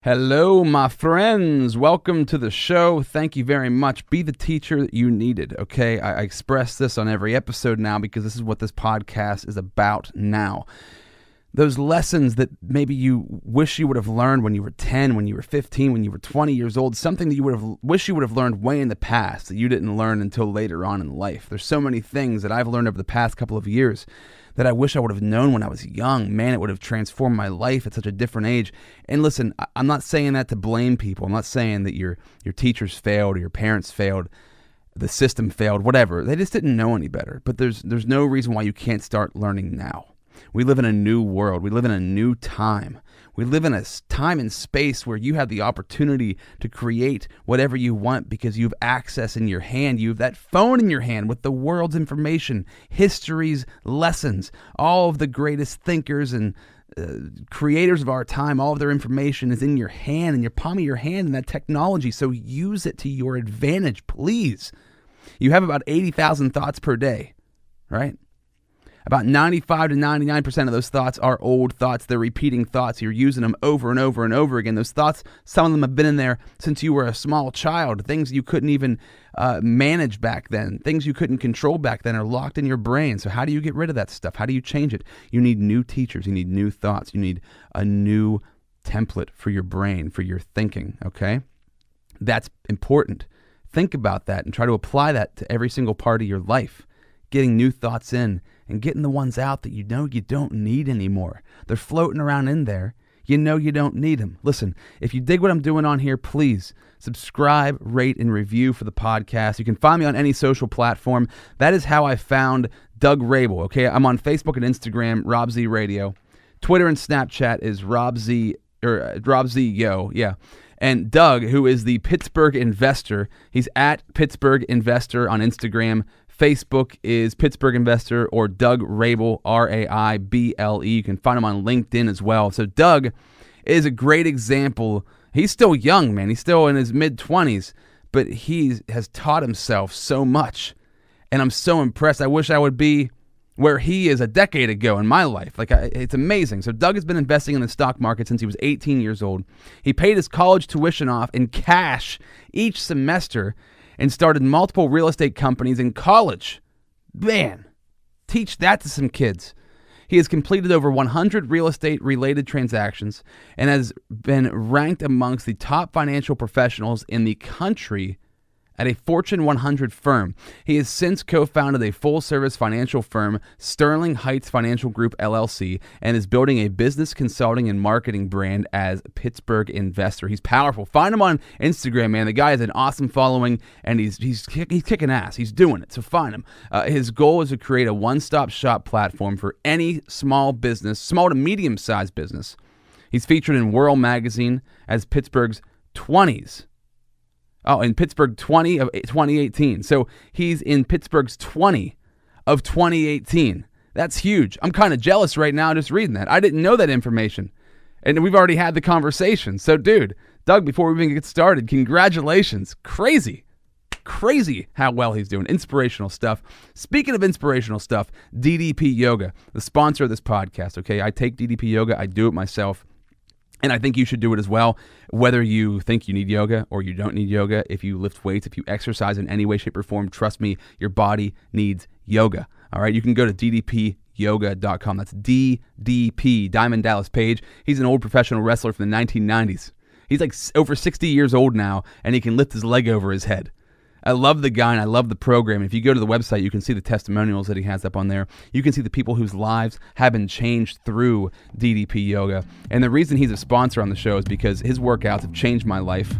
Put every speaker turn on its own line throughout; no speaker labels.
Hello, my friends. Welcome to the show. Thank you very much. Be the teacher that you needed, okay? I express this on every episode now because this is what this podcast is about now. Those lessons that maybe you wish you would have learned when you were 10, when you were 15, when you were 20 years old, something that you wish you would have learned way in the past that you didn't learn until later on in life. There's so many things that I've learned over the past couple of years that I wish I would have known when I was young. Man, it would have transformed my life at such a different age. And listen, I'm not saying that to blame people. I'm not saying that your teachers failed or your parents failed, the system failed, whatever. They just didn't know any better. But there's no reason why you can't start learning now. We live in a new world. We live in a new time. We live in a time and space where you have the opportunity to create whatever you want because you have access in your hand. You have that phone in your hand with the world's information, history's lessons, all of the greatest thinkers and creators of our time. All of their information is in your hand, in your palm of your hand, in that technology. So use it to your advantage, please. You have about 80,000 thoughts per day, right? About 95 to 99% of those thoughts are old thoughts. They're repeating thoughts. You're using them over and over and over again. Those thoughts, some of them have been in there since you were a small child. Things you couldn't even manage back then. Things you couldn't control back then are locked in your brain. So how do you get rid of that stuff? How do you change it? You need new teachers. You need new thoughts. You need a new template for your brain, for your thinking, okay? That's important. Think about that and try to apply that to every single part of your life. Getting new thoughts in and getting the ones out that you know you don't need anymore. They're floating around in there. You know you don't need them. Listen, if you dig what I'm doing on here, please subscribe, rate, and review for the podcast. You can find me on any social platform. That is how I found Doug Raible, okay? I'm on Facebook and Instagram, Rob Z Radio. Twitter and Snapchat is Rob Z Yo, yeah. And Doug, who is the Pittsburgh Investor, he's at Pittsburgh Investor on Instagram. Facebook is Pittsburgh Investor or Doug Raible, Raible. You can find him on LinkedIn as well. So Doug is a great example. He's still young, man. He's still in his mid-20s, but he has taught himself so much. And I'm so impressed. I wish I would be where he is a decade ago in my life. It's amazing. So Doug has been investing in the stock market since he was 18 years old. He paid his college tuition off in cash each semester and started multiple real estate companies in college. Man, teach that to some kids. He has completed over 100 real estate-related transactions and has been ranked amongst the top financial professionals in the country at a Fortune 100 firm. He has since co-founded a full-service financial firm, Sterling Heights Financial Group, LLC, and is building a business consulting and marketing brand as Pittsburgh Investor. He's powerful. Find him on Instagram, man. The guy has an awesome following, and he's kicking ass. He's doing it, so find him. His goal is to create a one-stop shop platform for any small business, small to medium-sized business. He's featured in World Magazine as Pittsburgh's 20s. Oh, in Pittsburgh 20 of 2018. So he's in Pittsburgh's 20 of 2018. That's huge. I'm kind of jealous right now just reading that. I didn't know that information. And we've already had the conversation. So, dude, Doug, before we even get started, congratulations. Crazy how well he's doing. Inspirational stuff. Speaking of inspirational stuff, DDP Yoga, the sponsor of this podcast, okay? I take DDP Yoga. I do it myself. And I think you should do it as well, whether you think you need yoga or you don't need yoga. If you lift weights, if you exercise in any way, shape, or form, trust me, your body needs yoga. All right, you can go to ddpyoga.com. That's DDP, Diamond Dallas Page. He's an old professional wrestler from the 1990s. He's like over 60 years old now, and he can lift his leg over his head. I love the guy and I love the program. If you go to the website, you can see the testimonials that he has up on there. You can see the people whose lives have been changed through DDP Yoga. And the reason he's a sponsor on the show is because his workouts have changed my life.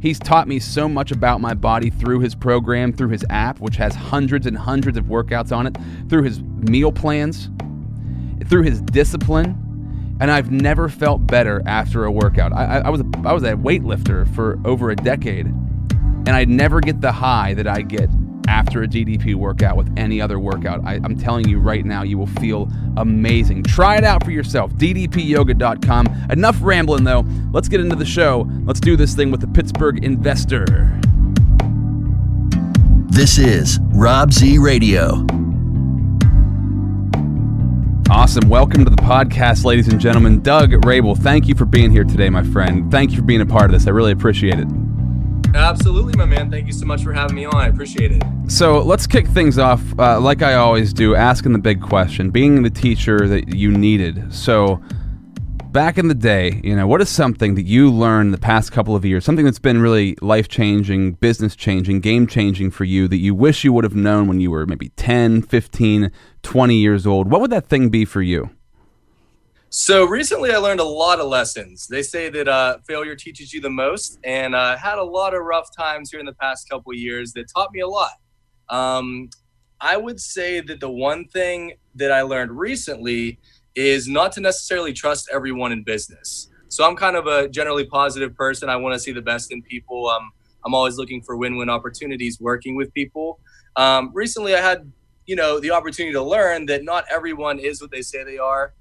He's taught me so much about my body through his program, through his app, which has hundreds and hundreds of workouts on it, through his meal plans, through his discipline. And I've never felt better after a workout. I was a weightlifter for over a decade. And I never get the high that I get after a DDP workout with any other workout. I'm telling you right now, you will feel amazing. Try it out for yourself. ddpyoga.com. Enough rambling, though. Let's get into the show. Let's do this thing with the Pittsburgh Investor.
This is Rob Z Radio.
Awesome. Welcome to the podcast, ladies and gentlemen. Doug Raible, thank you for being here today, my friend. Thank you for being a part of this. I really appreciate it.
Absolutely, my man. Thank you so much for having me on. I appreciate it.
So let's kick things off, like I always do, asking the big question, being the teacher that you needed. So back in the day, what is something that you learned the past couple of years, something that's been really life-changing, business-changing, game-changing for you that you wish you would have known when you were maybe 10, 15, 20 years old? What would that thing be for you?
So recently I learned a lot of lessons. They say that failure teaches you the most, and I had a lot of rough times here in the past couple of years that taught me a lot. I would say that the one thing that I learned recently is not to necessarily trust everyone in business. So I'm kind of a generally positive person. I want to see the best in people. I'm always looking for win-win opportunities working with people. Recently I had the opportunity to learn that not everyone is what they say they are.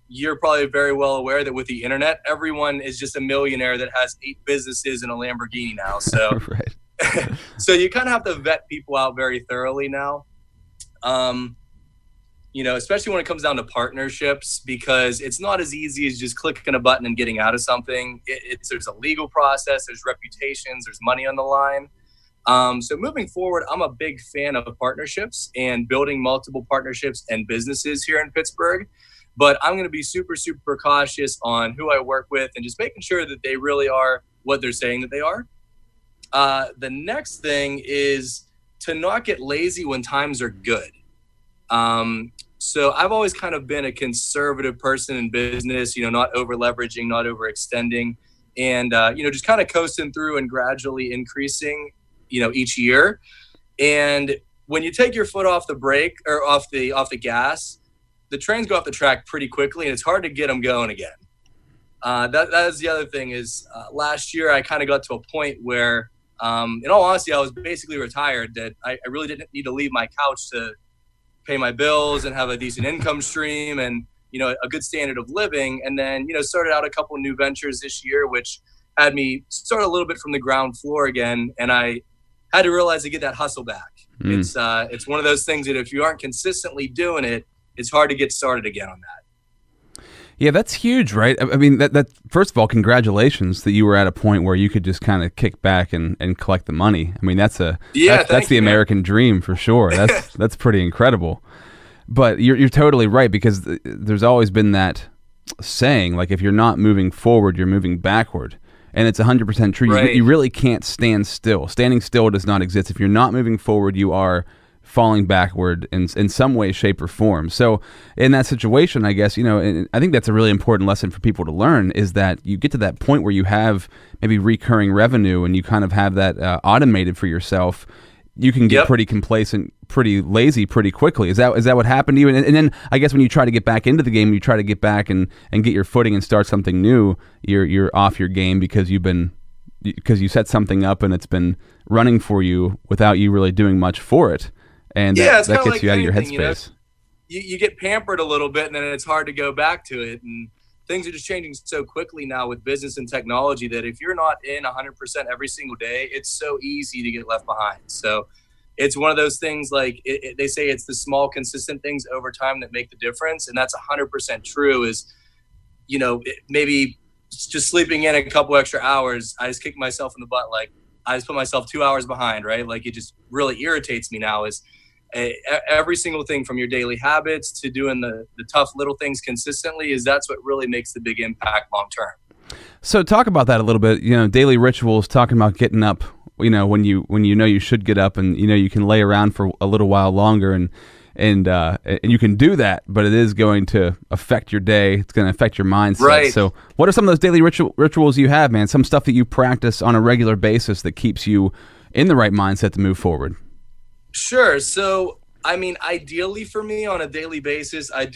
You're probably very well aware that with the internet, everyone is just a millionaire that has 8 businesses and a Lamborghini now. So,
Right.
So you kind of have to vet people out very thoroughly now. Especially when it comes down to partnerships, because it's not as easy as just clicking a button and getting out of something. There's a legal process, there's reputations, there's money on the line. So moving forward, I'm a big fan of partnerships and building multiple partnerships and businesses here in Pittsburgh. But I'm going to be super, super cautious on who I work with and just making sure that they really are what they're saying that they are. The next thing is to not get lazy when times are good. So I've always kind of been a conservative person in business, not over leveraging, not overextending, and, just kind of coasting through and gradually increasing each year. And when you take your foot off the brake or off the gas, the trains go off the track pretty quickly and it's hard to get them going again. That is the other thing is last year I kind of got to a point where, in all honesty, I was basically retired, that I really didn't need to leave my couch to pay my bills and have a decent income stream and, a good standard of living. And then, started out a couple new ventures this year, which had me start a little bit from the ground floor again. And I had to realize to get that hustle back. It's one of those things that if you aren't consistently doing it, it's hard to get started again on that.
Yeah, that's huge, right? I mean, that first of all, congratulations that you were at a point where you could just kind of kick back and collect the money. I mean, that's the American dream for sure. That's pretty incredible. But you're totally right, because there's always been that saying, like, if you're not moving forward, you're moving backward. And it's 100% true.
Right.
You really can't stand still. Standing still does not exist. If you're not moving forward, you are falling backward in some way, shape, or form. So in that situation, I guess, and I think that's a really important lesson for people to learn, is that you get to that point where you have maybe recurring revenue and you kind of have that automated for yourself. You can get pretty complacent, pretty lazy pretty quickly. Is that what happened to you? And then I guess when you try to get back into the game, you try to get back and get your footing and start something new, you're off your game because you set something up and it's been running for you without you really doing much for it. And that gets you out of your headspace.
You get pampered a little bit and then it's hard to go back to it. And things are just changing so quickly now with business and technology that if you're not in 100% every single day, it's so easy to get left behind. So it's one of those things, like they say it's the small, consistent things over time that make the difference. And that's 100% true. Is, maybe just sleeping in a couple extra hours, I just kick myself in the butt. Like I just put myself 2 hours behind, right? Like it just really irritates me now. Is every single thing from your daily habits to doing the tough little things consistently, that's what really makes the big impact long term.
So talk about that a little bit. Daily rituals, talking about getting up, when you should get up, and you can lay around for a little while longer, and you can do that, but it is going to affect your day. It's going to affect your mindset.
Right.
So what are some of those daily rituals you have, man? Some stuff that you practice on a regular basis that keeps you in the right mindset to move forward?
Sure. So, ideally for me on a daily basis, I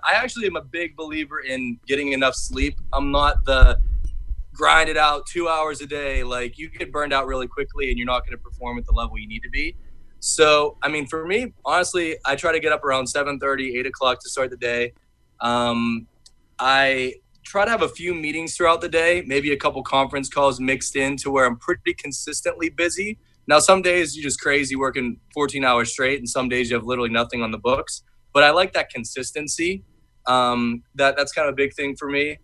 actually am a big believer in getting enough sleep. I'm not the grind it out 2 hours a day. Like you get burned out really quickly and you're not going to perform at the level you need to be. So, for me, honestly, I try to get up around 7:30, 8 o'clock to start the day. I try to have a few meetings throughout the day, maybe a couple conference calls mixed in to where I'm pretty consistently busy. Now, some days you're just crazy working 14 hours straight, and some days you have literally nothing on the books. but I like that consistency. That's kind of a big thing for me.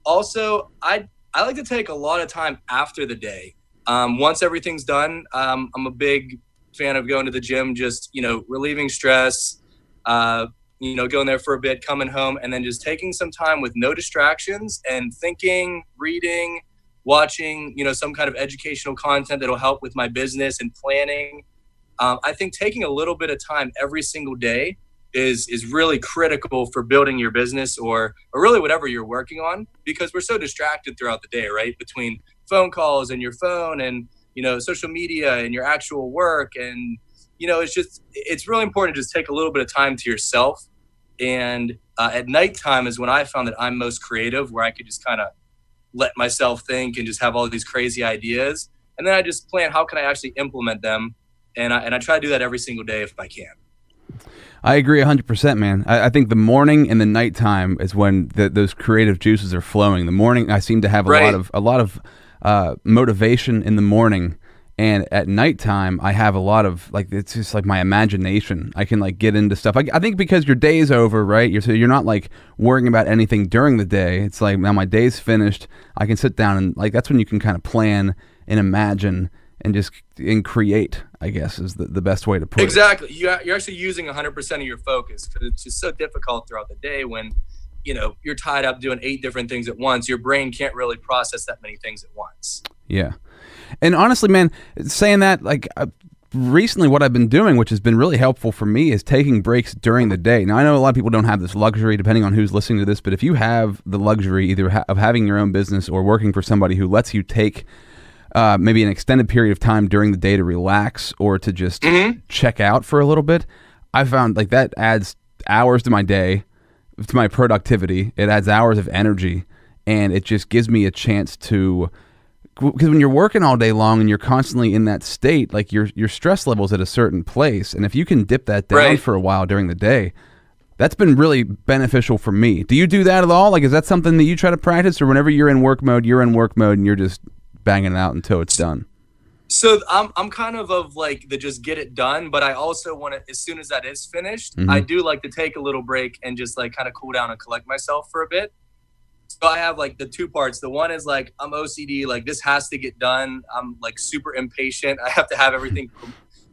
Also, I like to take a lot of time after the day. Once everything's done, I'm a big fan of going to the gym, just, relieving stress, going there for a bit, coming home, and then just taking some time with no distractions and thinking, reading, watching, some kind of educational content that'll help with my business and planning. I think taking a little bit of time every single day is really critical for building your business or really whatever you're working on, because we're so distracted throughout the day, right? Between phone calls and your phone and, social media and your actual work. And, it's really important to just take a little bit of time to yourself. And at nighttime is when I found that I'm most creative, where I could just kind of let myself think and just have all these crazy ideas. And then I just plan, how can I actually implement them? And I try to do that every single day if I can.
I agree 100%, man. I think the morning and the nighttime is when those creative juices are flowing. The morning, I seem to have a lot of motivation in the morning, and at nighttime, I have a lot of it's just like my imagination. I can get into stuff. I think because your day's over, right? You're not worrying about anything during the day. It's like, now my day's finished. I can sit down and that's when you can kind of plan and imagine and create, I guess, is the best way to put it.
Exactly. You're actually using 100% of your focus, because it's just so difficult throughout the day when, you're tied up doing 8 different things at once. Your brain can't really process that many things at once.
Yeah. And honestly, man, saying that, recently what I've been doing, which has been really helpful for me, is taking breaks during the day. Now, I know a lot of people don't have this luxury, depending on who's listening to this, but if you have the luxury either of having your own business or working for somebody who lets you take maybe an extended period of time during the day to relax or to just check out for a little bit, I found that adds hours to my day, to my productivity. It adds hours of energy, and it just gives me a chance to, because when you're working all day long and you're constantly in that state, your stress level's at a certain place, and if you can dip that down for a while during the day, that's been really beneficial for me. Do you do that at all? Is that something that you try to practice, or whenever you're in work mode and you're just banging it out until it's done?
So I'm kind of the just get it done, but I also want to, as soon as that is finished, I do like to take a little break and just kind of cool down and collect myself for a bit. So I have the 2 parts. The one is I'm OCD, this has to get done. I'm super impatient. I have to have everything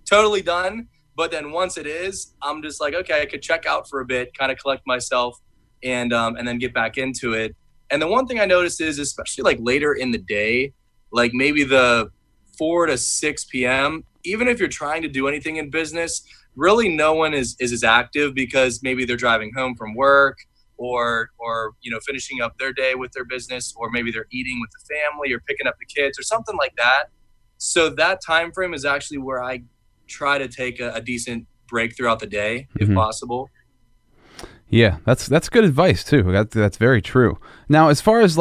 totally done. But then once it is, I'm just okay, I could check out for a bit, kind of collect myself, and then get back into it. And the one thing I noticed is, especially later in the day, maybe the 4 to 6 p.m., even if you're trying to do anything in business, really no one is as active, because maybe they're driving home from work or finishing up their day with their business, or maybe they're eating with the family or picking up the kids or something like that. So that time frame is actually where I try to take a decent break throughout the day, if possible.
Yeah, that's good advice too. That's very true. Now, as far as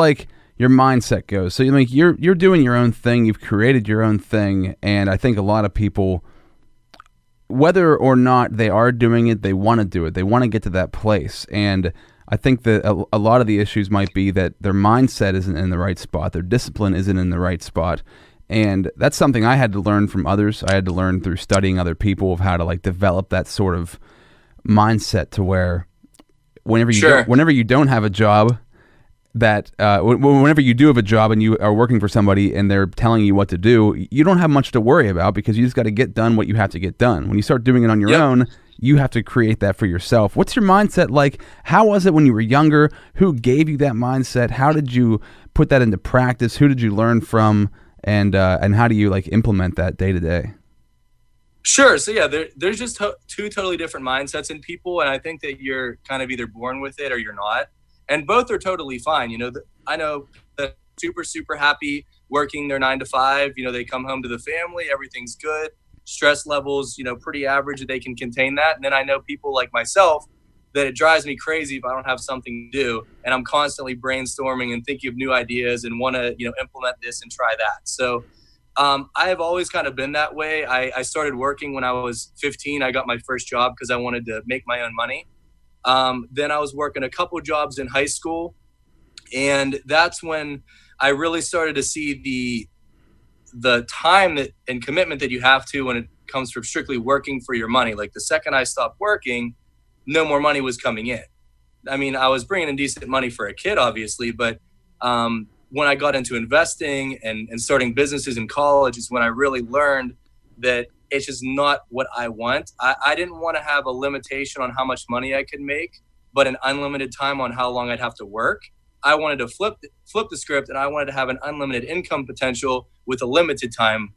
your mindset goes, so you're doing your own thing, you've created your own thing, and I think a lot of people, whether or not they are doing it, they want to do it. They want to get to that place, and I think that a lot of the issues might be that their mindset isn't in the right spot, their discipline isn't in the right spot, and that's something I had to learn from others. I had to learn through studying other people of how to develop that sort of mindset to where whenever you don't have a job, that whenever you do have a job and you are working for somebody and they're telling you what to do, you don't have much to worry about, because you just got to get done what you have to get done. When you start doing it on your own, you have to create that for yourself. What's your mindset like? How was it when you were younger? Who gave you that mindset? How did you put that into practice? Who did you learn from? And how do you implement that day to day?
Sure. So yeah, there's just 2 totally different mindsets in people, and I think that you're kind of either born with it or you're not. And both are totally fine. I know that super happy working their 9 to 5. They come home to the family, everything's good. Stress levels, pretty average. They can contain that. And then I know people like myself that it drives me crazy if I don't have something to do, and I'm constantly brainstorming and thinking of new ideas and want to, implement this and try that. So I have always kind of been that way. I started working when I was 15. I got my first job because I wanted to make my own money. Then I was working a couple jobs in high school, and that's when I really started to see the time and commitment that you have to when it comes from strictly working for your money. The second I stopped working, no more money was coming in. I mean, I was bringing in decent money for a kid, obviously, but when I got into investing and starting businesses in college is when I really learned that it's just not what I want. I didn't want to have a limitation on how much money I could make, but an unlimited time on how long I'd have to work. I wanted to flip the script, and I wanted to have an unlimited income potential with a limited time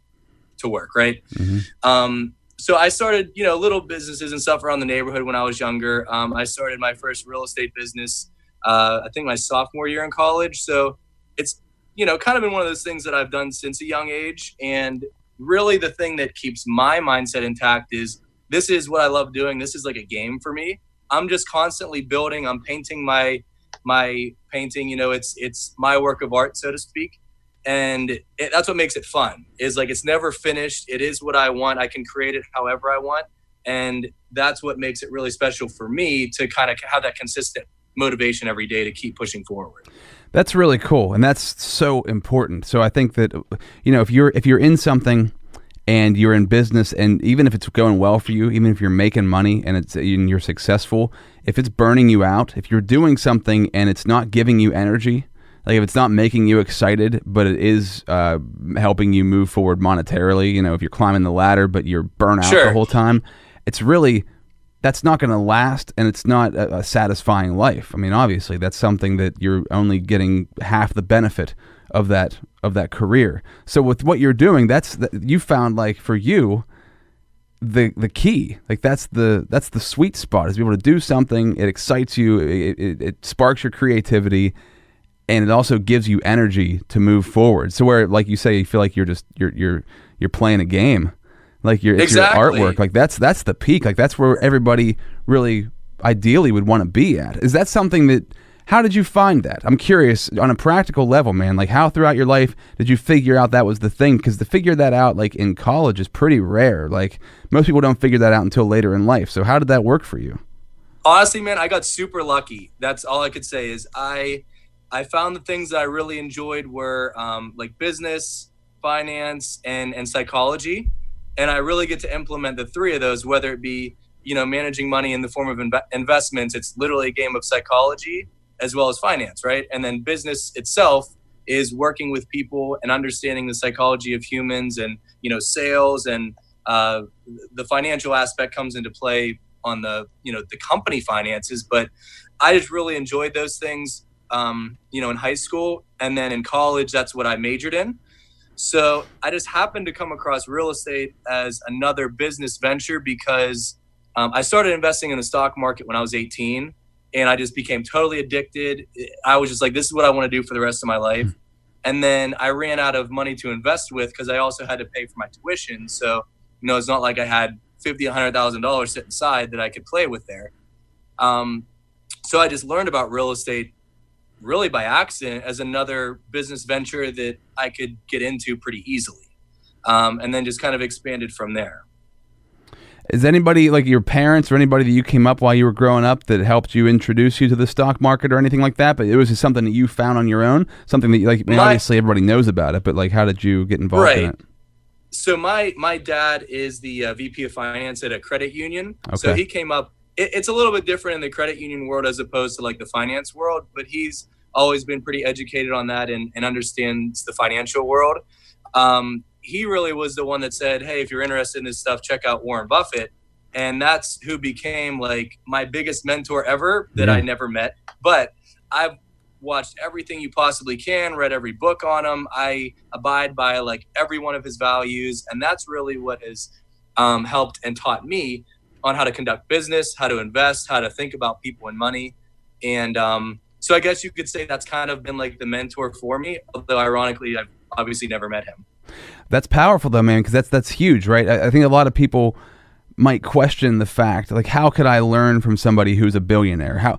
to work, right? Mm-hmm. So I started, little businesses and stuff around the neighborhood when I was younger. I started my first real estate business, I think my sophomore year in college. So it's, kind of been one of those things that I've done since a young age. And really the thing that keeps my mindset intact is this is what I love doing. This is like a game for me. I'm just constantly building. I'm painting my painting, it's my work of art, so to speak. And that's what makes it fun, is like, it's never finished. It is what I want. I can create it however I want. And that's what makes it really special for me to kind of have that consistent motivation every day to keep pushing forward.
That's really cool. And that's so important. So I think that, if you're in something and you're in business, and even if it's going well for you, even if you're making money and you're successful, if it's burning you out, if you're doing something and it's not giving you energy, like if it's not making you excited, but it is helping you move forward monetarily, if you're climbing the ladder, but you're burnt out the whole time, that's not going to last, and it's not a satisfying life. I mean, obviously, that's something that you're only getting half the benefit of that career. So with what you're doing, you found, like, for you, the key, like that's the sweet spot, is to be able to do something. It excites you, it sparks your creativity, and it also gives you energy to move forward. So where, like you say, you feel like you're playing a game, like it's your artwork. Like that's the peak. Like that's where everybody really ideally would want to be at. Is that something that? How did you find that? I'm curious on a practical level, man. Like how throughout your life did you figure out that was the thing? Because to figure that out, like in college, is pretty rare. Like most people don't figure that out until later in life. So how did that work for you?
Honestly, man, I got super lucky. That's all I could say is I found the things that I really enjoyed were like business, finance, and psychology. And I really get to implement the three of those, whether it be, managing money in the form of investments. It's literally a game of psychology as well as finance, right? And then business itself is working with people and understanding the psychology of humans, and, sales, and the financial aspect comes into play on the company finances. But I just really enjoyed those things. In high school, and then in college, that's what I majored in. So I just happened to come across real estate as another business venture because I started investing in the stock market when I was 18, and I just became totally addicted. I was just like, this is what I want to do for the rest of my life. And then I ran out of money to invest with because I also had to pay for my tuition. So, it's not like I had $50,000, $100,000 set aside that I could play with there. So I just learned about real estate really by accident as another business venture that I could get into pretty easily. And then just kind of expanded from there.
Is anybody, like your parents or anybody that you came up while you were growing up, that helped you introduce you to the stock market or anything like that? But it was just something that you found on your own? Something that, obviously everybody knows about it, but like how did you get involved in it?
So my dad is the VP of finance at a credit union. Okay. So he came up, it's a little bit different in the credit union world as opposed to like the finance world, but he's always been pretty educated on that and understands the financial world. He really was the one that said, hey, if you're interested in this stuff, check out Warren Buffett. And that's who became like my biggest mentor ever that I never met. But I've watched everything you possibly can, read every book on him. I abide by like every one of his values. And that's really what has helped and taught me on how to conduct business, how to invest, how to think about people and money. And so I guess you could say that's kind of been like the mentor for me, although ironically, I've obviously never met him.
That's powerful though, man, because that's huge, right? I think a lot of people might question the fact, like, how could I learn from somebody who's a billionaire? How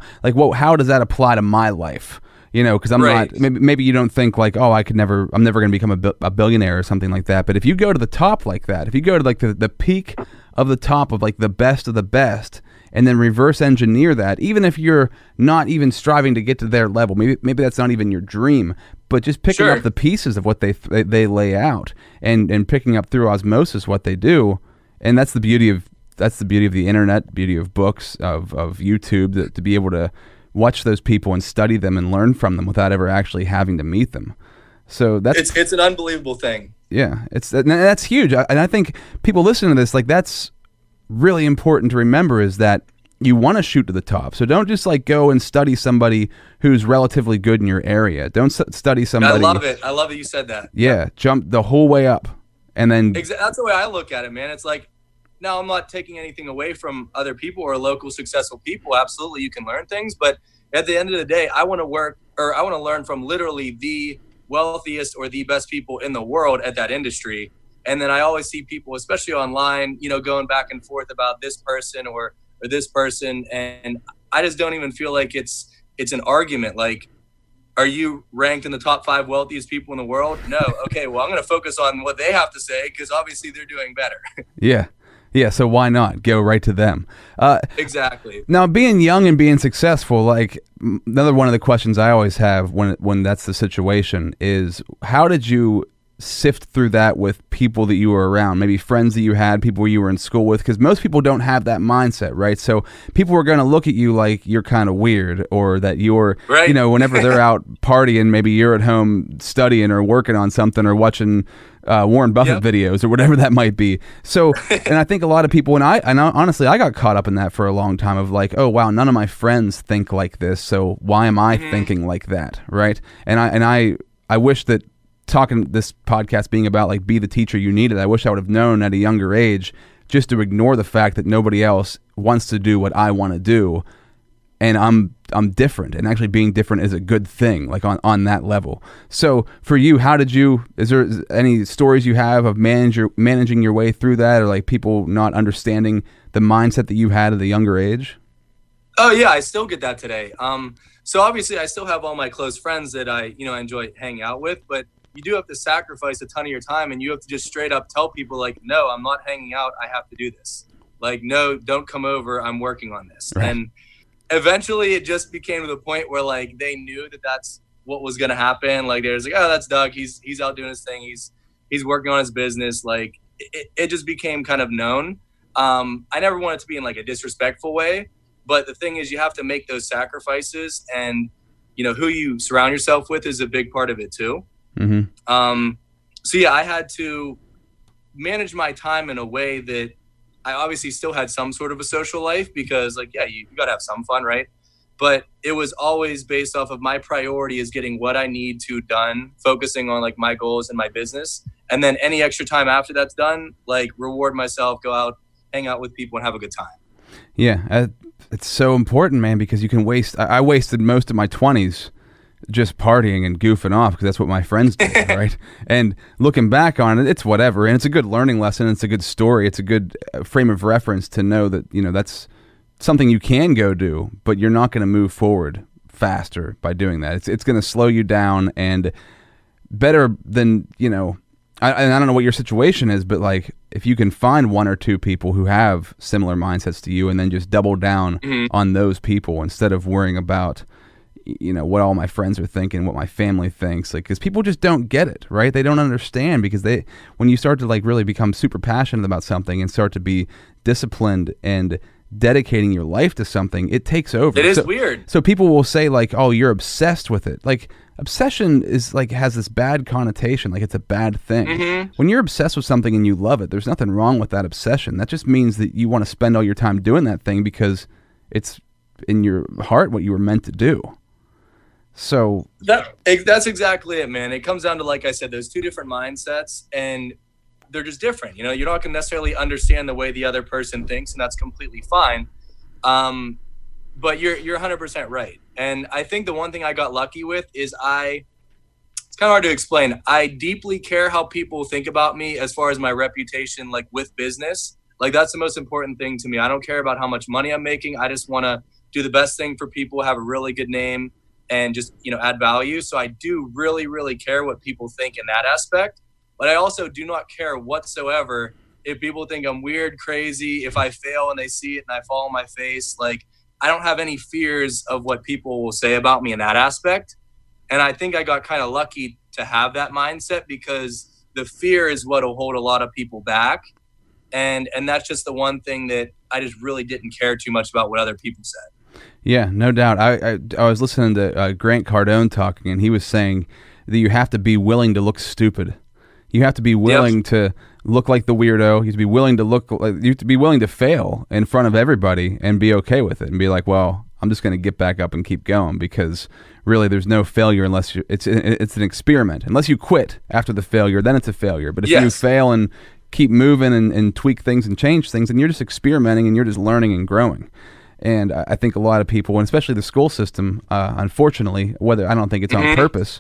does that apply to my life? Because I'm not, maybe you don't think like, oh, I'm never going to become a billionaire or something like that. But if you go to the top like that, if you go to like the peak of the top of like the best of the best, and then reverse engineer that, even if you're not even striving to get to their level, maybe that's not even your dream, but just picking up the pieces of what they lay out and picking up through osmosis what they do. And that's the beauty of that's the beauty of the internet, beauty of books, of YouTube, to be able to watch those people and study them and learn from them without ever actually having to meet them. So
it's an unbelievable thing.
Yeah, that's huge. And I think people listening to this, like, that's really important to remember, is that you want to shoot to the top. So don't just like go and study somebody who's relatively good in your area. Don't study somebody.
I love it. I love that you said that.
Yeah, jump the whole way up, and then
that's the way I look at it, man. It's like, now I'm not taking anything away from other people or local successful people. Absolutely, you can learn things, but at the end of the day, I want to learn from literally the wealthiest or the best people in the world at that industry. And then I always see people, especially online, going back and forth about this person or this person, and I just don't even feel like it's an argument. Like, are you ranked in the top 5 wealthiest people in the world? No. Okay, well, I'm going to focus on what they have to say, because obviously they're doing better.
Yeah, so why not go right to them?
Exactly.
Now, being young and being successful, like, another one of the questions I always have when that's the situation is, how did you sift through that with people that you were around, maybe friends that you had, people you were in school with? Because most people don't have that mindset, right? So people are going to look at you like you're kind of weird, or that you're,
right.
Whenever they're out partying, maybe you're at home studying or working on something or watching Warren Buffett videos or whatever that might be. So, and I think a lot of people, and honestly, I got caught up in that for a long time, of like, oh wow, none of my friends think like this, so why am I thinking like that, right? And I wish that, talking this podcast being about like be the teacher you needed, I wish I would have known at a younger age just to ignore the fact that nobody else wants to do what I want to do, and I'm different, and actually being different is a good thing, like on that level. So for you, is there any stories you have of managing your way through that, or like people not understanding the mindset that you had at a younger age?
Oh yeah, I still get that today. So obviously I still have all my close friends that I enjoy hanging out with, but you do have to sacrifice a ton of your time, and you have to just straight up tell people, like, no, I'm not hanging out. I have to do this. Like, no, don't come over. I'm working on this. Right. And eventually it just became to the point where, like, they knew that that's what was going to happen. Like, there's like, oh, that's Doug. He's out doing his thing. He's working on his business. Like, it just became kind of known. I never wanted to be in like a disrespectful way, but the thing is, you have to make those sacrifices, and who you surround yourself with is a big part of it too. Mm-hmm. So yeah, I had to manage my time in a way that I obviously still had some sort of a social life, because like, yeah, you got to have some fun, right? But it was always based off of my priority is getting what I need to done, focusing on like my goals and my business. And then any extra time after that's done, like, reward myself, go out, hang out with people, and have a good time.
Yeah. It's so important, man, because you can I wasted most of my 20s just partying and goofing off, because that's what my friends did, right? And looking back on it, it's whatever, and it's a good learning lesson. It's a good story. It's a good frame of reference to know that that's something you can go do, but you're not going to move forward faster by doing that. It's going to slow you down, and better than I don't know what your situation is, but like, if you can find 1 or 2 people who have similar mindsets to you, and then just double down on those people instead of worrying about what all my friends are thinking, what my family thinks, like, because people just don't get it, right? They don't understand, because when you start to like really become super passionate about something and start to be disciplined and dedicating your life to something, it takes over.
It is weird.
So people will say like, oh, you're obsessed with it. Like, obsession is like, has this bad connotation, like it's a bad thing. Mm-hmm. When you're obsessed with something and you love it, there's nothing wrong with that obsession. That just means that you want to spend all your time doing that thing because it's in your heart what you were meant to do. So
that's exactly it, man. It comes down to, like I said, those 2 different mindsets, and they're just different. You're not going to necessarily understand the way the other person thinks, and that's completely fine. But you're 100% right. And I think the one thing I got lucky with is it's kind of hard to explain. I deeply care how people think about me as far as my reputation, like with business. Like, that's the most important thing to me. I don't care about how much money I'm making. I just want to do the best thing for people, have a really good name, and just, add value. So I do really, really care what people think in that aspect. But I also do not care whatsoever if people think I'm weird, crazy, if I fail and they see it and I fall on my face. Like, I don't have any fears of what people will say about me in that aspect. And I think I got kind of lucky to have that mindset, because the fear is what will hold a lot of people back. And that's just the one thing that I just really didn't care too much about what other people said.
Yeah, no doubt. I was listening to Grant Cardone talking, and he was saying that you have to be willing to look stupid. You have to be willing to look like the weirdo. You have to be willing to you have to be willing to fail in front of everybody and be okay with it and be like, well, I'm just going to get back up and keep going, because really there's no failure unless it's an experiment. Unless you quit after the failure, then it's a failure. But if you fail and keep moving and tweak things and change things, and you're just experimenting and you're just learning and growing. And I think a lot of people, and especially the school system, unfortunately, I don't think it's on purpose,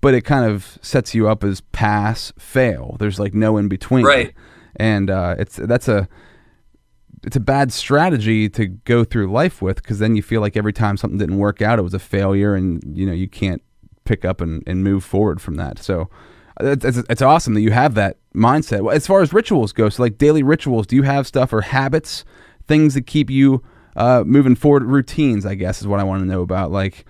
but it kind of sets you up as pass, fail. There's like no in between.
Right.
And it's a bad strategy to go through life with, because then you feel like every time something didn't work out, it was a failure, and you can't pick up and move forward from that. So it's awesome that you have that mindset. As far as rituals go, so like daily rituals, do you have stuff or habits, things that keep you moving forward? Routines, I guess, is what I want to know about. Like,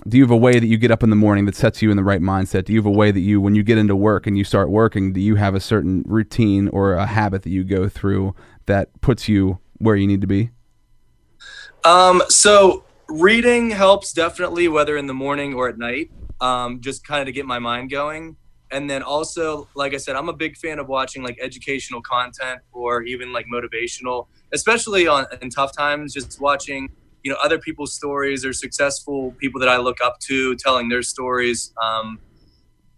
do you have a way that you get up in the morning that sets you in the right mindset? Do you have a way that when you get into work and you start working, do you have a certain routine or a habit that you go through that puts you where you need to be?
So reading helps definitely, whether in the morning or at night, just kind of to get my mind going. And then also, like I said, I'm a big fan of watching like educational content or even like motivational, especially in tough times, just watching, other people's stories or successful people that I look up to telling their stories.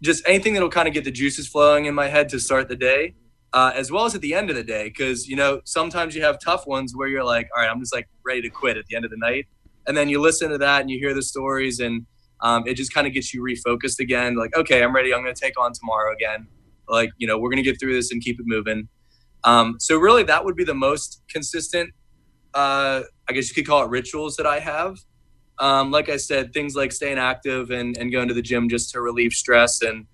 Just anything that'll kind of get the juices flowing in my head to start the day, as well as at the end of the day. Cause sometimes you have tough ones where you're like, all right, I'm just like ready to quit at the end of the night. And then you listen to that and you hear the stories, and it just kind of gets you refocused again. Like, okay, I'm ready. I'm going to take on tomorrow again. Like, we're going to get through this and keep it moving. So really that would be the most consistent, I guess you could call it rituals that I have. Like I said, things like staying active and going to the gym just to relieve stress, and,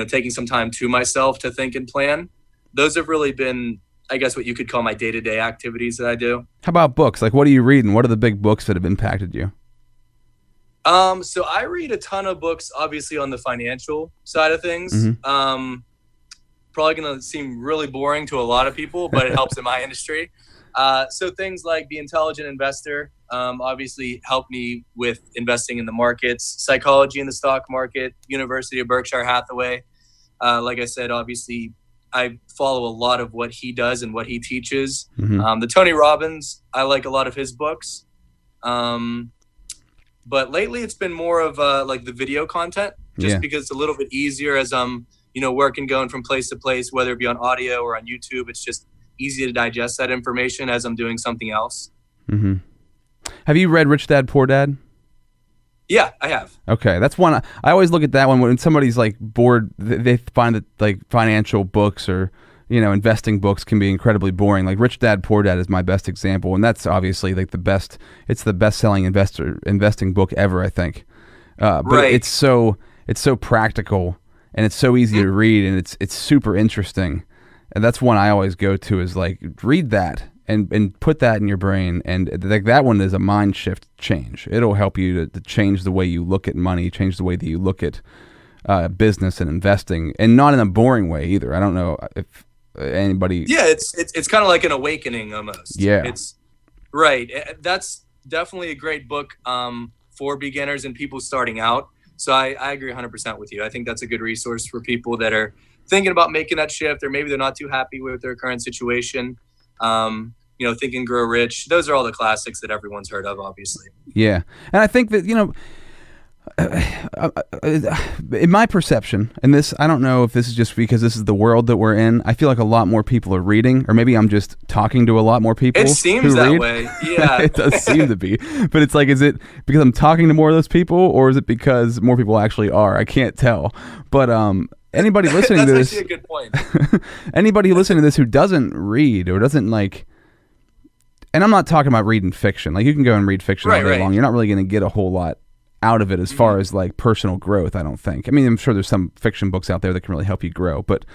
taking some time to myself to think and plan. Those have really been, I guess, what you could call my day-to-day activities that I do.
How about books? Like, what are you reading? What are the big books that have impacted you?
So I read a ton of books, obviously on the financial side of things. Mm-hmm. Probably going to seem really boring to a lot of people, but it helps in my industry. So things like The Intelligent Investor, obviously helped me with investing in the markets, psychology in the stock market, University of Berkshire Hathaway. Like I said, obviously I follow a lot of what he does and what he teaches. Mm-hmm. The Tony Robbins, I like a lot of his books. But lately it's been more of like the video content, just because it's a little bit easier as I'm, working, going from place to place, whether it be on audio or on YouTube. It's just easy to digest that information as I'm doing something else.
Mm-hmm. Have you read Rich Dad, Poor Dad?
Yeah, I have.
Okay, that's one. I always look at that one when somebody's like bored. They find that like financial books or investing books can be incredibly boring. Like Rich Dad, Poor Dad is my best example, and that's obviously like the best. It's the best-selling investing book ever, I think. But
right.
It's so practical, and it's so easy to read, and it's super interesting. And that's one I always go to, is like, read that and put that in your brain, and like that one is a mind shift change. It'll help you to change the way you look at money, change the way that you look at business and investing, and not in a boring way either. I don't know if anybody.
Yeah, it's kind of like an awakening almost.
Yeah,
it's right. That's definitely a great book for beginners and people starting out. So I agree 100% with you. I think that's a good resource for people that are thinking about making that shift, or maybe they're not too happy with their current situation. Think and Grow Rich. Those are all the classics that everyone's heard of, obviously.
Yeah. And I think that, in my perception, and this, I don't know if this is just because this is the world that we're in, I feel like a lot more people are reading, or maybe I'm just talking to a lot more people.
It seems that
read.
way. Yeah.
It does seem to be. But it's like, is it because I'm talking to more of those people, or is it because more people actually are? I can't tell. But anybody listening to this,
that's actually a good point.
Anybody listening to this who doesn't read or doesn't like, and I'm not talking about reading fiction. Like, you can go and read fiction all day long. You're not really going to get a whole lot out of it as far as like personal growth, I don't think. I mean, I'm sure there's some fiction books out there that can really help you grow, but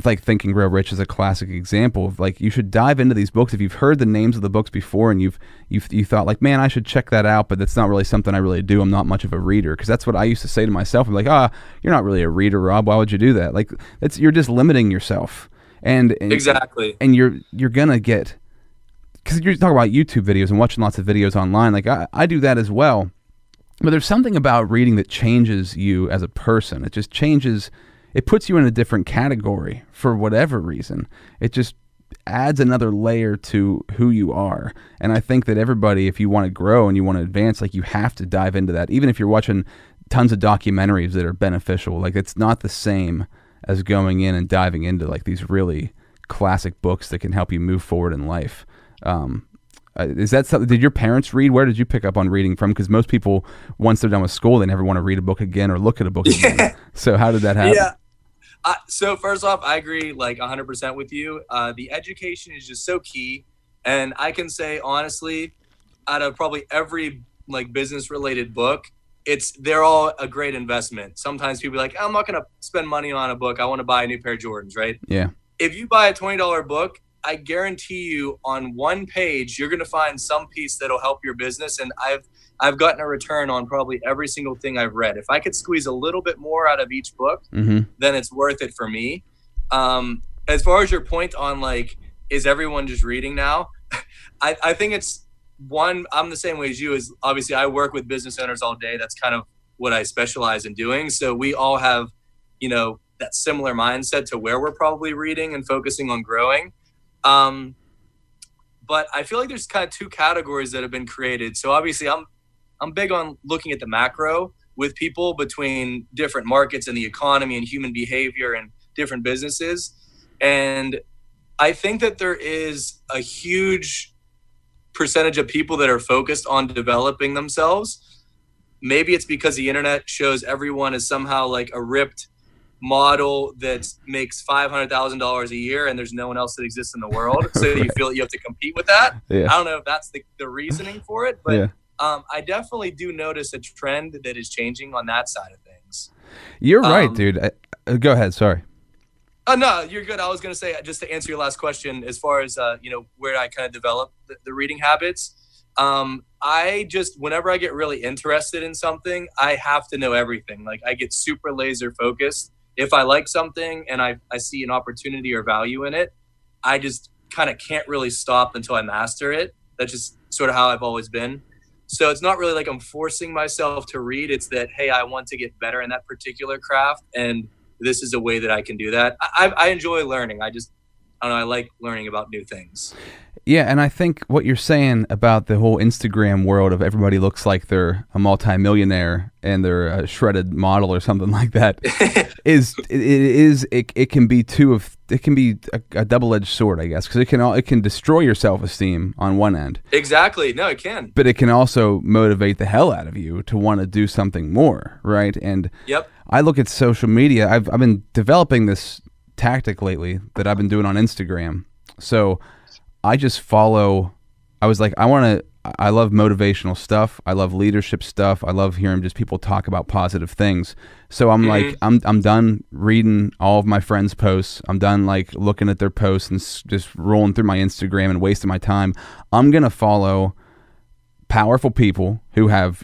like Think and Grow Rich is a classic example of like, you should dive into these books if you've heard the names of the books before and you thought like, man, I should check that out, but that's not really something I really do. I'm not much of a reader, because that's what I used to say to myself. I'm like, you're not really a reader, Rob. Why would you do that? Like, you're just limiting yourself. and
Exactly.
and you're gonna get, because you're talking about YouTube videos and watching lots of videos online. Like I do that as well. But there's something about reading that changes you as a person. It just changes, it puts you in a different category for whatever reason. It just adds another layer to who you are. And I think that everybody, if you want to grow and you want to advance, like, you have to dive into that. Even if you're watching tons of documentaries that are beneficial, like, it's not the same as going in and diving into like these really classic books that can help you move forward in life. Is that something? Did your parents read? Where did you pick up on reading from? Because most people, once they're done with school, they never want to read a book again or look at a book again. So how did that happen?
Yeah. So first off, I agree like 100% with you. The education is just so key. And I can say honestly, out of probably every like business related book, they're all a great investment. Sometimes people are like, I'm not going to spend money on a book. I want to buy a new pair of Jordans, right?
Yeah.
If you buy a $20 book, I guarantee you on one page, you're going to find some piece that'll help your business. And I've gotten a return on probably every single thing I've read. If I could squeeze a little bit more out of each book, then it's worth it for me. As far as your point on like, is everyone just reading now? I think it's one, I'm the same way as you. Is obviously I work with business owners all day. That's kind of what I specialize in doing. So we all have, that similar mindset to where we're probably reading and focusing on growing. But I feel like there's kind of two categories that have been created. So obviously I'm big on looking at the macro with people between different markets and the economy and human behavior and different businesses. And I think that there is a huge percentage of people that are focused on developing themselves. Maybe it's because the internet shows everyone is somehow like a ripped model that makes $500,000 a year and there's no one else that exists in the world. So you feel you have to compete with that. Yeah. I don't know if that's the reasoning for it, but I definitely do notice a trend that is changing on that side of things.
You're right, dude. Go ahead. Sorry.
No, you're good. I was going to say, just to answer your last question, as far as, where I kind of develop the reading habits, I just, whenever I get really interested in something, I have to know everything. Like I get super laser focused. If I like something and I see an opportunity or value in it, I just kind of can't really stop until I master it. That's just sort of how I've always been. So it's not really like I'm forcing myself to read. It's that, hey, I want to get better in that particular craft. And this is a way that I can do that. I enjoy learning. I don't know. I like learning about new things.
Yeah, and I think what you're saying about the whole Instagram world of everybody looks like they're a multimillionaire and they're a shredded model or something like that it can be a double-edged sword, I guess, because it can destroy your self-esteem on one end.
Exactly. No, it can.
But it can also motivate the hell out of you to want to do something more, right? And I look at social media. I've been developing this tactic lately that I've been doing on Instagram. So I just follow, I was like, I love motivational stuff. I love leadership stuff. I love hearing just people talk about positive things. So I'm like, I'm done reading all of my friends' posts. I'm done like looking at their posts and just rolling through my Instagram and wasting my time. I'm going to follow powerful people who have,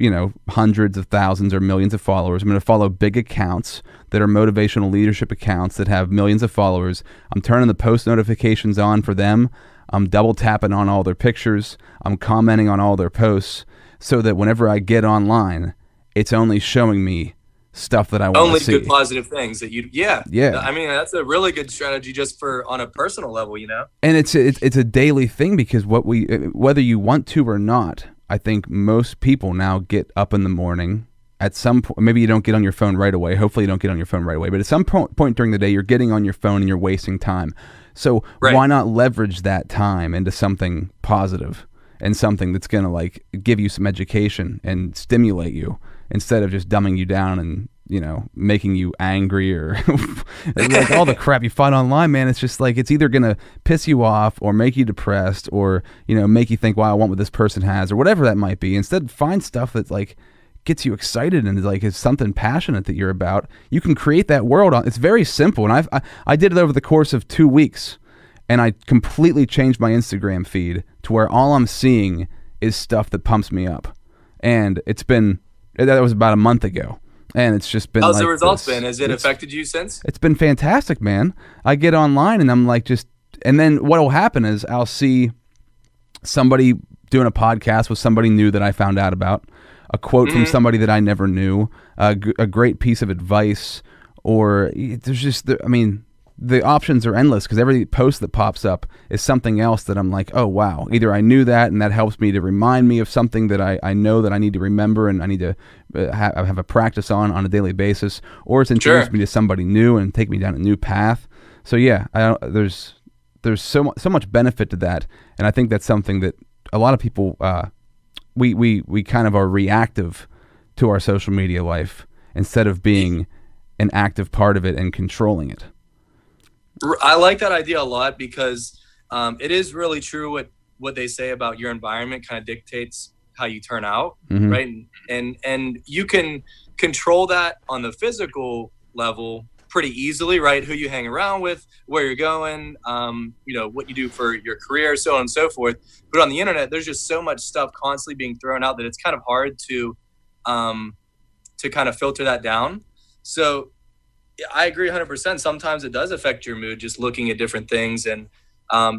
hundreds of thousands or millions of followers. I'm going to follow big accounts that are motivational leadership accounts that have millions of followers. I'm turning the post notifications on for them. I'm double tapping on all their pictures. I'm commenting on all their posts so that whenever I get online, it's only showing me stuff that I want to see.
Only good positive things that yeah. I mean, that's a really good strategy just for on a personal level,
And it's a daily thing because whether you want to or not, I think most people now get up in the morning. At some point, maybe you don't get on your phone right away. Hopefully you don't get on your phone right away. But at some point during the day, you're getting on your phone and you're wasting time. So why not leverage that time into something positive and something that's going to like give you some education and stimulate you instead of just dumbing you down and, making you angry or like all the crap you find online, man. It's just like, it's either going to piss you off or make you depressed or, make you think, wow, I want what this person has or whatever that might be. Instead, find stuff that's like gets you excited and like is something passionate that you're about. You can create that world. It's very simple. And I did it over the course of 2 weeks and I completely changed my Instagram feed to where all I'm seeing is stuff that pumps me up. And that was about a month ago. And it's just been
How's
like
the results
this.
been? Has it affected you since?
It's been fantastic, man. I get online and I'm like and then what will happen is I'll see somebody doing a podcast with somebody new that I found out about, a quote from somebody that I never knew, a great piece of advice, or there's just, I mean, the options are endless because every post that pops up is something else that I'm like, oh, wow. Either I knew that and that helps me to remind me of something that I know that I need to remember and I need to have a practice on a daily basis, or it's introduced me to somebody new and take me down a new path. So yeah, there's so much benefit to that, and I think that's something that a lot of people we kind of are reactive to our social media life instead of being an active part of it and controlling it.
I like that idea a lot because it is really true what they say about your environment kind of dictates how you turn out, right? And you can control that on the physical level pretty easily, right? Who you hang around with, where you're going, what you do for your career, so on and so forth. But on the internet, there's just so much stuff constantly being thrown out that it's kind of hard to kind of filter that down. So I agree 100%. Sometimes it does affect your mood just looking at different things, and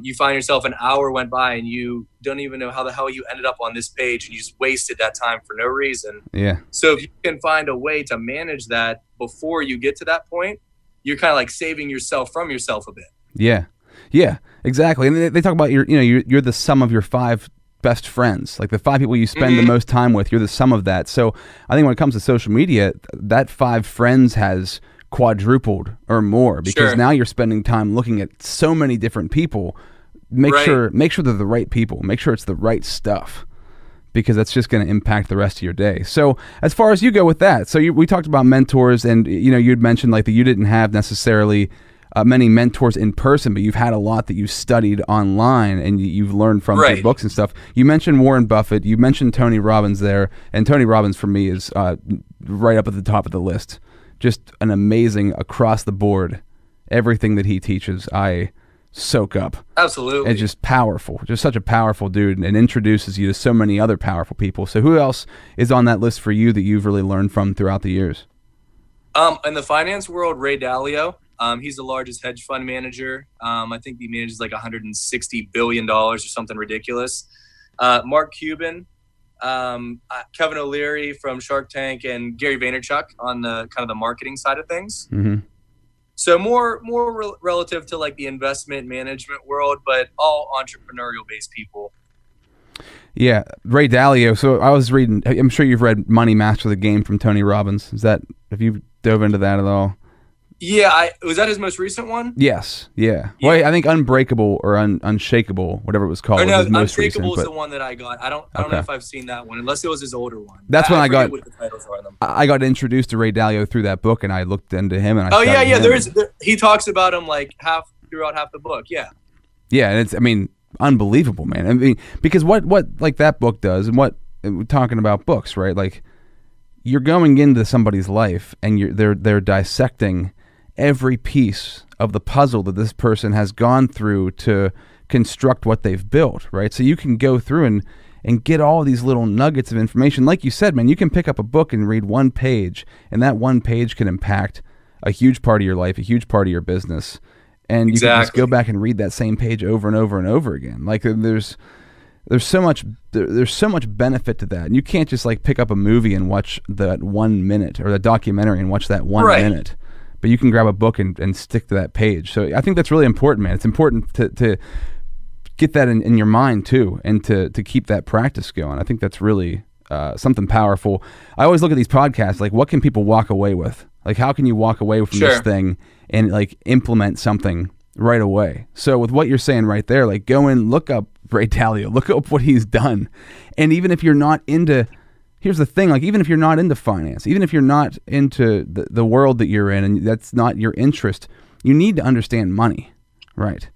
you find yourself an hour went by and you don't even know how the hell you ended up on this page, and you just wasted that time for no reason.
Yeah.
So if you can find a way to manage that before you get to that point, you're kind of like saving yourself from yourself a bit.
Yeah. Yeah, exactly. And they talk about you're the sum of your 5 best friends. Like the 5 people you spend the most time with, you're the sum of that. So I think when it comes to social media, that 5 friends has quadrupled or more because now you're spending time looking at so many different people. Make sure they're the right people. Make sure it's the right stuff, because that's just going to impact the rest of your day. So as far as you go with that, so we talked about mentors, and you'd mentioned like that you didn't have necessarily many mentors in person, but you've had a lot that you studied online and you've learned from through books and stuff. You mentioned Warren Buffett, you mentioned Tony Robbins there, and Tony Robbins for me is right up at the top of the list. Just an amazing across the board, everything that he teaches, I soak up.
Absolutely.
It's just powerful, just such a powerful dude, and introduces you to so many other powerful people. So who else is on that list for you that you've really learned from throughout the years?
In the finance world, Ray Dalio. He's the largest hedge fund manager. I think he manages like $160 billion or something ridiculous. Mark Cuban, Kevin O'Leary from Shark Tank, and Gary Vaynerchuk on the kind of the marketing side of things. So more relative to like the investment management world, but all entrepreneurial based people.
Yeah, Ray Dalio. So I was reading, I'm sure you've read Money Master the Game from Tony Robbins. Have you dove into that at all?
Yeah, was that his most recent one?
Yes, yeah. Well, I think Unbreakable or Unshakable, whatever it was called.
No,
was his most
Unshakable
recent,
is the one that I got. I don't know if I've seen that one, unless it was his older one.
That's when I got.
What the titles are on them.
I got introduced to Ray Dalio through that book, and I looked into him. And
he talks about him like throughout half the book. Yeah.
Yeah, and it's unbelievable, man. I mean, because what like that book does, and what we're talking about books, right? Like you're going into somebody's life, and they're dissecting every piece of the puzzle that this person has gone through to construct what they've built, right? So you can go through and get all these little nuggets of information. Like you said, man, you can pick up a book and read one page, and that one page can impact a huge part of your life, a huge part of your business. And you can just go back and read that same page over and over and over again. Like there's so much benefit to that. And you can't just like pick up a movie and watch that 1 minute, or the documentary and watch that 1 minute. But you can grab a book and stick to that page. So I think that's really important, man. It's important to get that in your mind too, and to keep that practice going. I think that's really something powerful. I always look at these podcasts, like what can people walk away with? Like how can you walk away from this thing and like implement something right away? So with what you're saying right there, like go in, look up Ray Dalio, look up what he's done. And even if you're not into, here's the thing, like even if you're not into finance, even if you're not into the world that you're in and that's not your interest, you need to understand money, right?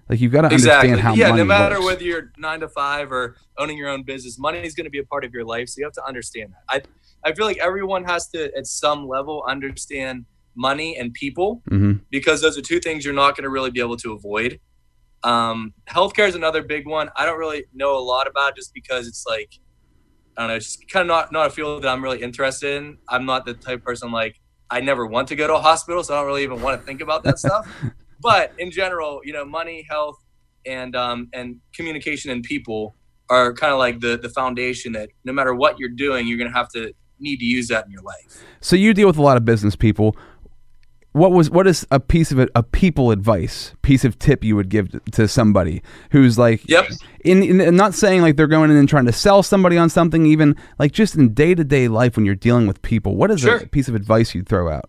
Like you've got to understand how money works.
No matter whether you're 9 to 5 or owning your own business, money is going to be a part of your life. So you have to understand that. I feel like everyone has to, at some level, understand money and people, because those are two things you're not going to really be able to avoid. Healthcare is another big one. I don't really know a lot about, just because it's like, I don't know, it's just kind of not a field that I'm really interested in. I'm not the type of person, like, I never want to go to a hospital, so I don't really even want to think about that stuff. But in general, money, health, and communication and people are kind of like the foundation that no matter what you're doing, you're going to need to use that in your life.
So you deal with a lot of business people. What is a piece of a people advice, piece of tip you would give to somebody who's like,
yep,
in not saying like they're going in and trying to sell somebody on something, even like just in day-to-day life when you're dealing with people, what is a piece of advice you'd throw out?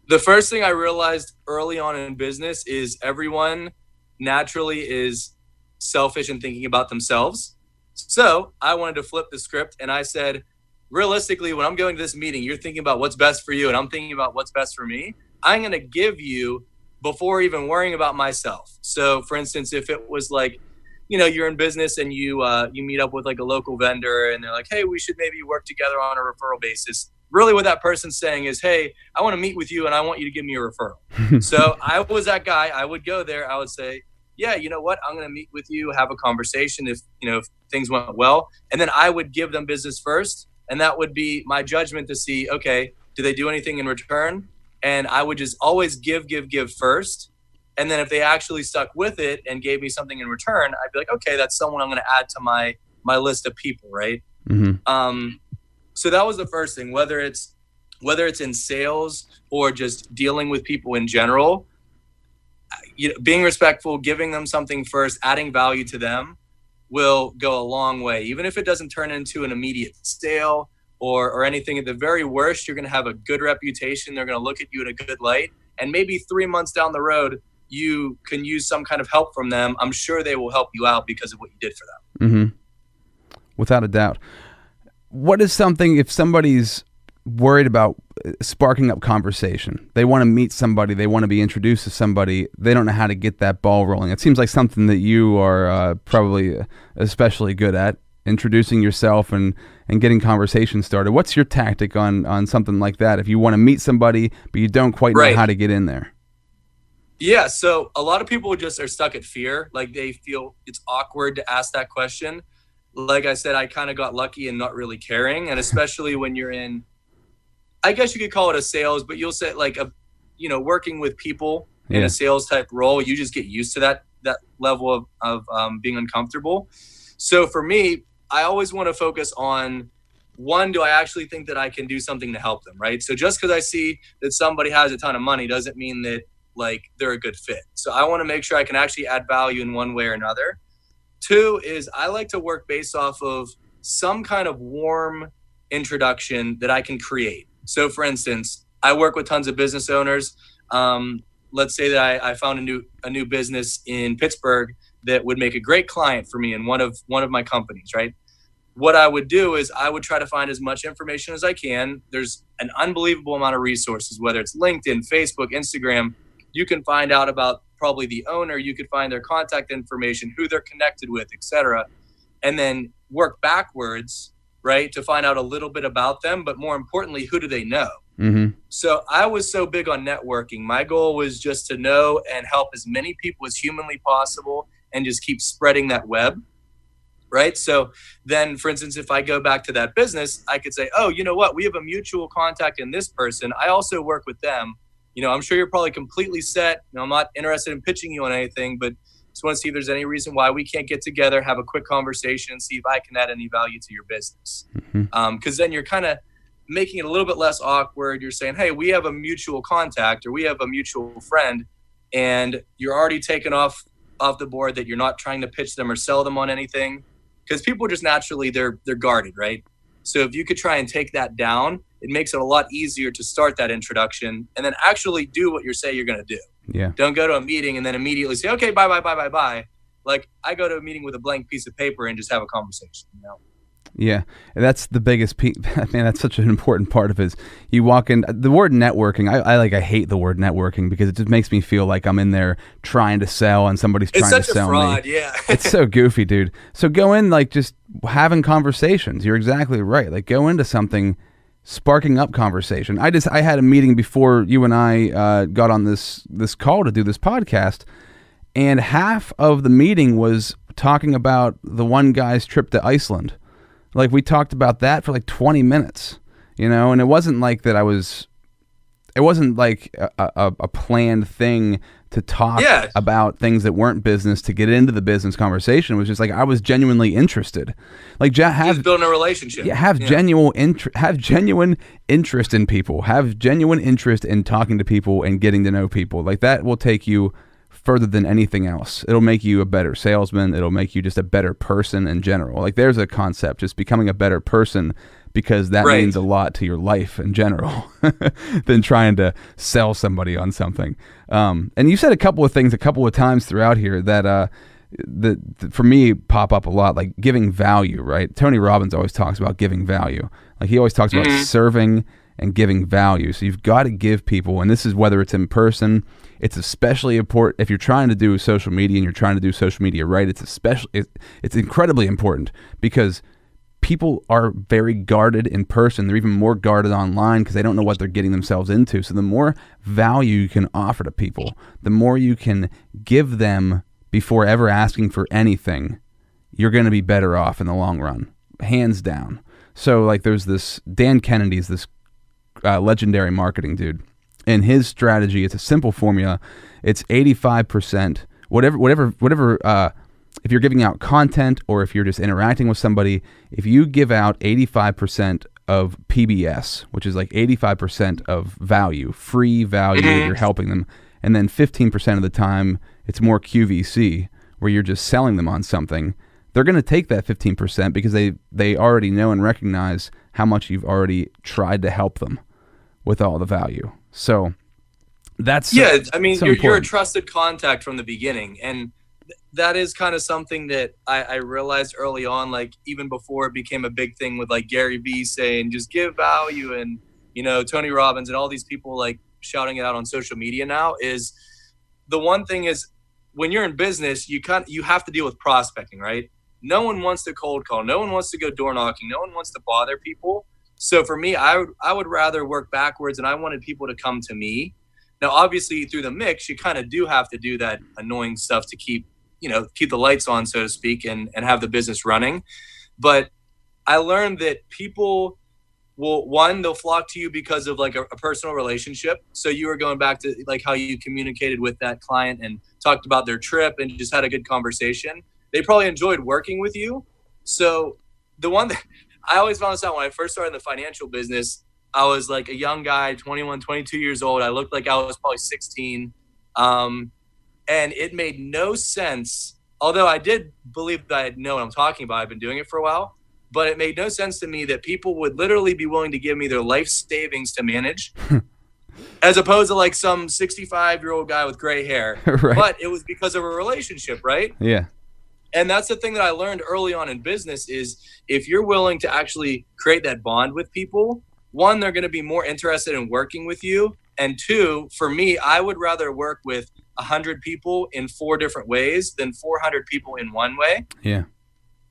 The first thing I realized early on in business is everyone naturally is selfish and thinking about themselves. So I wanted to flip the script, and I said, realistically, when I'm going to this meeting, you're thinking about what's best for you, and I'm thinking about what's best for me. I'm going to give you before even worrying about myself. So for instance, if it was like, you're in business and you meet up with like a local vendor and they're like, hey, we should maybe work together on a referral basis. Really what that person's saying is, hey, I want to meet with you and I want you to give me a referral. So I was that guy. I would go there. I would say, yeah, you know what? I'm going to meet with you, have a conversation if things went well. And then I would give them business first. And that would be my judgment to see, okay, do they do anything in return? And I would just always give first. And then if they actually stuck with it and gave me something in return, I'd be like, okay, that's someone I'm going to add to my list of people, right?
Mm-hmm.
So that was the first thing, whether it's in sales or just dealing with people in general, being respectful, giving them something first, adding value to them will go a long way. Even if it doesn't turn into an immediate sale or anything, at the very worst, you're going to have a good reputation. They're going to look at you in a good light. And maybe 3 months down the road, you can use some kind of help from them. I'm sure they will help you out because of what you did for them.
Mm-hmm. Without a doubt. What is something, if somebody's worried about sparking up conversation, they want to meet somebody, they want to be introduced to somebody, they don't know how to get that ball rolling? It seems like something that you are probably especially good at, introducing yourself and getting conversation started. What's your tactic on something like that if you want to meet somebody but you don't quite know how to get in there?
Yeah, so a lot of people just are stuck at fear. Like they feel it's awkward to ask that question. Like I said, I kind of got lucky in not really caring. And especially when you're in, I guess you could call it a sales, but you'll say like working with people in a sales type role, you just get used to that level of being uncomfortable. So for me, I always want to focus on, one, do I actually think that I can do something to help them, right? So just because I see that somebody has a ton of money doesn't mean that like they're a good fit. So I want to make sure I can actually add value in one way or another. 2 is I like to work based off of some kind of warm introduction that I can create. So for instance, I work with tons of business owners. Let's say that I found a new business in Pittsburgh that would make a great client for me in one of my companies, right? What I would do is I would try to find as much information as I can. There's an unbelievable amount of resources, whether it's LinkedIn, Facebook, Instagram. You can find out about probably the owner. You could find their contact information, who they're connected with, etc. And then work backwards, right, to find out a little bit about them. But more importantly, who do they know?
Mm-hmm.
So I was so big on networking. My goal was just to know and help as many people as humanly possible and just keep spreading that web, right? So then, for instance, if I go back to that business, I could say, oh, you know what? We have a mutual contact in this person. I also work with them. I'm sure you're probably completely set. I'm not interested in pitching you on anything, but just want to see if there's any reason why we can't get together, have a quick conversation, see if I can add any value to your business. Because then you're kind of making it a little bit less awkward. You're saying, hey, we have a mutual contact or we have a mutual friend, and you're already taken off the board that you're not trying to pitch them or sell them on anything, because people just naturally they're guarded, right? So if you could try and take that down, it makes it a lot easier to start that introduction and then actually do what you say you're going to do.
Yeah.
Don't go to a meeting and then immediately say, okay, bye. Like I go to a meeting with a blank piece of paper and just have a conversation,
Yeah, that's the biggest piece. Man, that's such an important part of it. Is you walk in, the word networking, I hate the word networking because it just makes me feel like I'm in there trying to sell and somebody's trying to sell me.
It's such a fraud, yeah.
It's so goofy, dude. So go in like just having conversations. You're exactly right. Like go into something, sparking up conversation. I had a meeting before you and I got on this call to do this podcast, and half of the meeting was talking about the one guy's trip to Iceland. Like we talked about that for like 20 minutes, and it wasn't like that it wasn't like a planned thing to talk about things that weren't business to get into the business conversation. It was just like I was genuinely interested. Like
just building a relationship.
Yeah, have genuine interest in people. Have genuine interest in talking to people and getting to know people. Like that will take you further than anything else. It'll make you a better salesman. It'll make you just a better person in general. Like there's a concept, just becoming a better person, because that means a lot to your life in general than trying to sell somebody on something. And you said a couple of things a couple of times throughout here that for me pop up a lot, like giving value, right? Tony Robbins always talks about giving value. Like he always talks about serving and giving value. So you've got to give people, and this is whether it's in person, it's especially important if you're trying to do social media and you're trying to do social media right. It's incredibly important because people are very guarded in person. They're even more guarded online because they don't know what they're getting themselves into. So the more value you can offer to people, the more you can give them before ever asking for anything, you're going to be better off in the long run, hands down. So like there's this, Dan Kennedy's this legendary marketing dude, and his strategy, it's a simple formula. It's 85%, whatever, if you're giving out content or if you're just interacting with somebody, if you give out 85% of PBS, which is like 85% of value, free value, you're helping them, and then 15% of the time it's more QVC, where you're just selling them on something, they're going to take that 15% because they already know and recognize how much you've already tried to help them with all the value. So that's
you're a trusted contact from the beginning, and that is kind of something that I realized early on, like even before it became a big thing with like Gary Vee saying just give value, and Tony Robbins and all these people like shouting it out on social media now, is the one thing is when you're in business, you have to deal with prospecting, right? No one wants to cold call, no one wants to go door knocking, no one wants to bother people. So for me, I would rather work backwards, and I wanted people to come to me. Now, obviously, through the mix, you kind of do have to do that annoying stuff to keep the lights on, so to speak, and have the business running. But I learned that people they'll flock to you because of like a personal relationship. So you were going back to like how you communicated with that client and talked about their trip and just had a good conversation. They probably enjoyed working with you. So the one that I always found this out when I first started in the financial business, I was like a young guy, 21, 22 years old. I looked like I was probably 16. And it made no sense, although I did believe that I know what I'm talking about. I've been doing it for a while, but it made no sense to me that people would literally be willing to give me their life savings to manage as opposed to like some 65-year-old guy with gray hair. Right. But it was because of a relationship, right?
Yeah.
And that's the thing that I learned early on in business is if you're willing to actually create that bond with people, one, they're going to be more interested in working with you. And two, for me, I would rather work with 100 people in 4 different ways than 400 people in one way.
Yeah.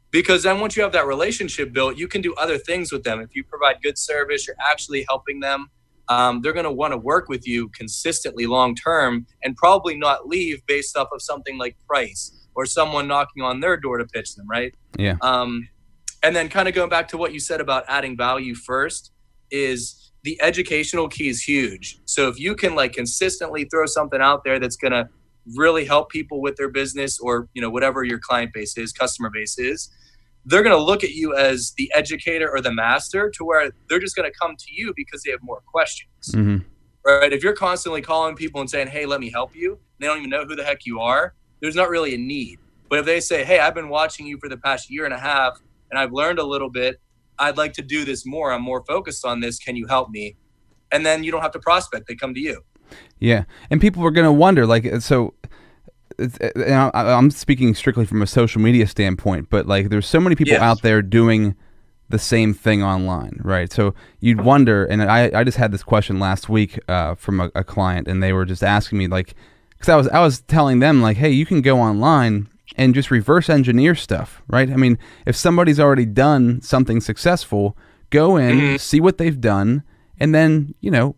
Because then once you have that relationship built, you can do other things with them. If you provide good service, you're actually helping them. They're going to want to work with you consistently long term and probably not leave based off of something like price or someone knocking on their door to pitch them, right?
Yeah.
And then kind of going back to what you said about adding value first is the educational key is huge. So if you can like consistently throw something out there that's going to really help people with their business or, whatever your client base is, customer base is, they're going to look at you as the educator or the master to where they're just going to come to you because they have more questions. Mm-hmm. Right? If you're constantly calling people and saying, hey, let me help you, and they don't even know who the heck you are, there's not really a need. But if they say, hey, I've been watching you for the past year and a half and I've learned a little bit, I'd like to do this more. I'm more focused on this. Can you help me? And then you don't have to prospect. They come to you.
Yeah. And people are going to wonder, like, so I'm speaking strictly from a social media standpoint, but like there's so many people out there doing the same thing online, right? So you'd wonder, and I just had this question last week from a client, and they were just asking me, like, because I was telling them, like, hey, you can go online and just reverse engineer stuff, right? I mean, if somebody's already done something successful, go in, see what they've done, and then,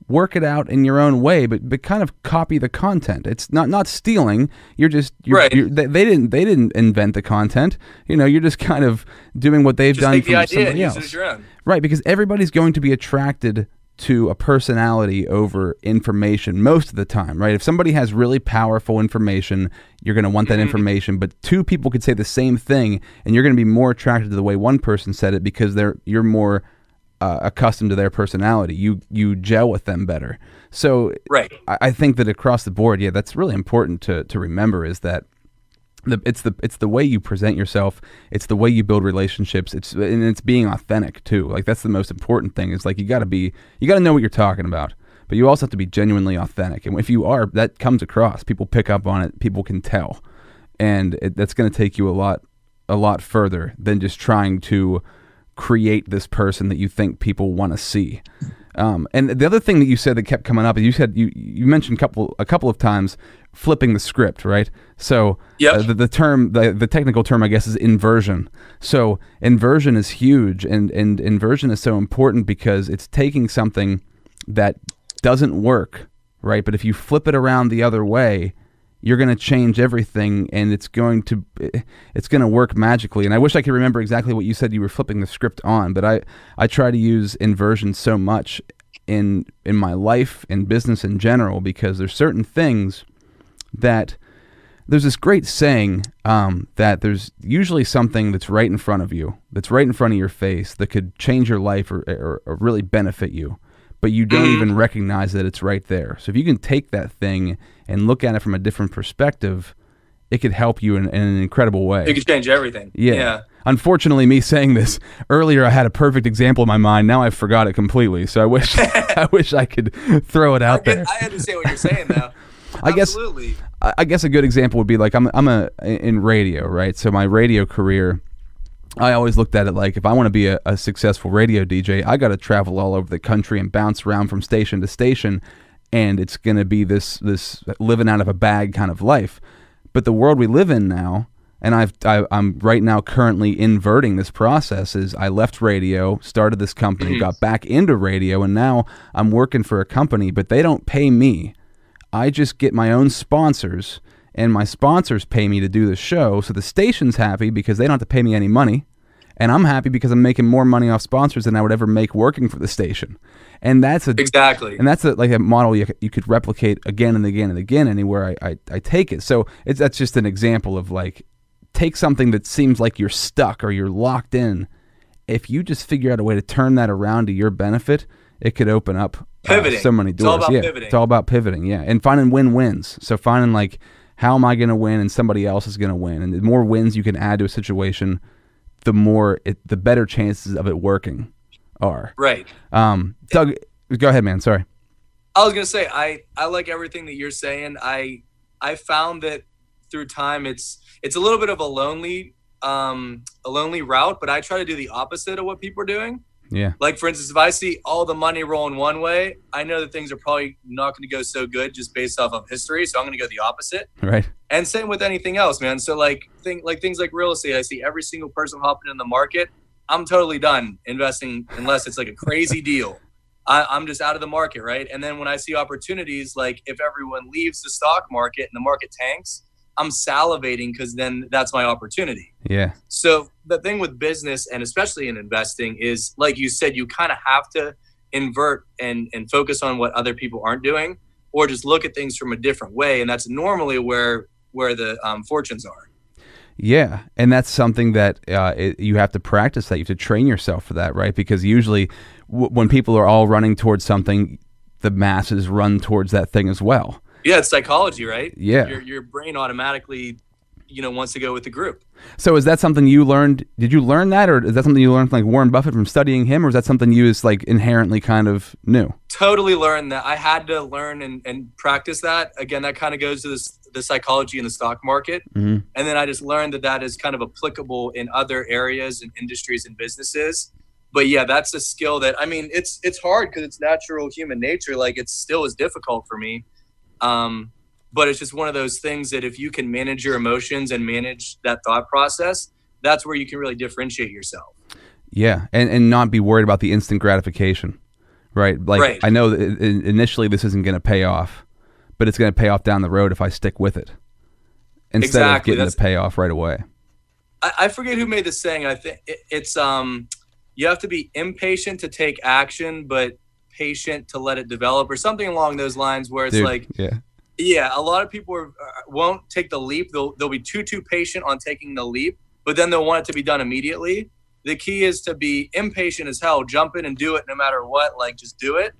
work it out in your own way, but kind of copy the content. It's not stealing.
Right.
They didn't invent the content. You're just kind of doing what they've done
take
from
the idea
somebody
and
else.
use it as your own.
Right, because everybody's going to be attracted to a personality over information most of the time, right? If somebody has really powerful information, you're going to want that information, but two people could say the same thing, and you're going to be more attracted to the way one person said it because you're more accustomed to their personality. You gel with them better. So
right.
I think that across the board, that's really important to remember, is that it's the way you present yourself, it's the way you build relationships, it's being authentic too. Like, that's the most important thing, is like you got to know what you're talking about, but you also have to be genuinely authentic. And if you are, that comes across. People pick up on it, people can tell, and that's going to take you a lot further than just trying to create this person that you think people want to see. And the other thing that you said that kept coming up is you mentioned a couple of times flipping the script, right? So
yep.
The technical term, I guess, is inversion. So inversion is huge, and inversion is so important because it's taking something that doesn't work, right? But if you flip it around the other way, you're going to change everything, and it's going to work magically. And I wish I could remember exactly what you said you were flipping the script on, but I try to use inversion so much in my life and business in general, because there's certain things that there's this great saying that there's usually something that's right in front of you, that's right in front of your face, that could change your life or really benefit you, but you don't even recognize that it's right there. So if you can take that thing and look at it from a different perspective, it could help you in an incredible way.
It could change everything. Yeah.
Unfortunately, me saying this earlier, I had a perfect example in my mind. Now I've forgot it completely. So I wish I could throw it out there.
I understand what you're saying, though. Absolutely.
I guess a good example would be like I'm in radio, right? So my radio career, I always looked at it like, if I want to be a successful radio DJ, I got to travel all over the country and bounce around from station to station, and it's going to be this living out of a bag kind of life. But the world we live in now, and I'm right now currently inverting this process, is I left radio, started this company, got back into radio, and now I'm working for a company, but they don't pay me. I just get my own sponsors, and my sponsors pay me to do the show, so the station's happy because they don't have to pay me any money, and I'm happy because I'm making more money off sponsors than I would ever make working for the station. And that's
exactly.
And that's like a model you could replicate again and again and again anywhere I take it. So that's just an example of, like, take something that seems like you're stuck or you're locked in. If you just figure out a way to turn that around to your benefit, it could open up so many doors.
It's all about pivoting.
It's all about pivoting, and finding win-wins. So finding, like, how am I going to win and somebody else is going to win? And the more wins you can add to a situation, the better chances of it working are.
Right.
Doug, go ahead, man. Sorry.
I was going to say, I like everything that you're saying. I found that through time, it's a little bit of a lonely route, but I try to do the opposite of what people are doing.
Yeah.
Like, for instance, if I see all the money rolling one way, I know that things are probably not going to go so good just based off of history. So I'm going to go the opposite.
Right.
And same with anything else, man. So things like real estate, I see every single person hopping in the market. I'm totally done investing unless it's like a crazy deal. I'm just out of the market, right? And then when I see opportunities, like if everyone leaves the stock market and the market tanks, I'm salivating because then that's my opportunity.
Yeah.
So the thing with business, and especially in investing, is, like you said, you kind of have to invert and focus on what other people aren't doing, or just look at things from a different way. And that's normally where the fortunes are.
Yeah, and that's something that you have to practice, that you have to train yourself for that, right? Because usually when people are all running towards something, the masses run towards that thing as well.
Yeah, it's psychology, right?
Yeah.
Your brain automatically, wants to go with the group.
So is that something you learned? Did you learn that, or is that something you learned from, like, Warren Buffett from studying him, or is that something you just, like, inherently kind of knew?
Totally learned that. I had to learn and practice that. Again, that kind of goes to the psychology in the stock market.
Mm-hmm.
And then I just learned that is kind of applicable in other areas and industries and businesses. But yeah, that's a skill that, I mean, it's hard because it's natural human nature. Like, it still is difficult for me. But it's just one of those things that if you can manage your emotions and manage that thought process, that's where you can really differentiate yourself.
Yeah, and not be worried about the instant gratification, right? Like
Right.
I know that initially this isn't going to pay off, but it's going to pay off down the road if I stick with it instead
Exactly.
of getting the payoff right away.
I forget who made the saying. I think it's you have to be impatient to take action, but patient to let it develop, or something along those lines. Where it's like, yeah, a lot of people won't take the leap. They'll be too patient on taking the leap, but then they'll want it to be done immediately. The key is to be impatient as hell, jump in and do it no matter what. Like, just do it,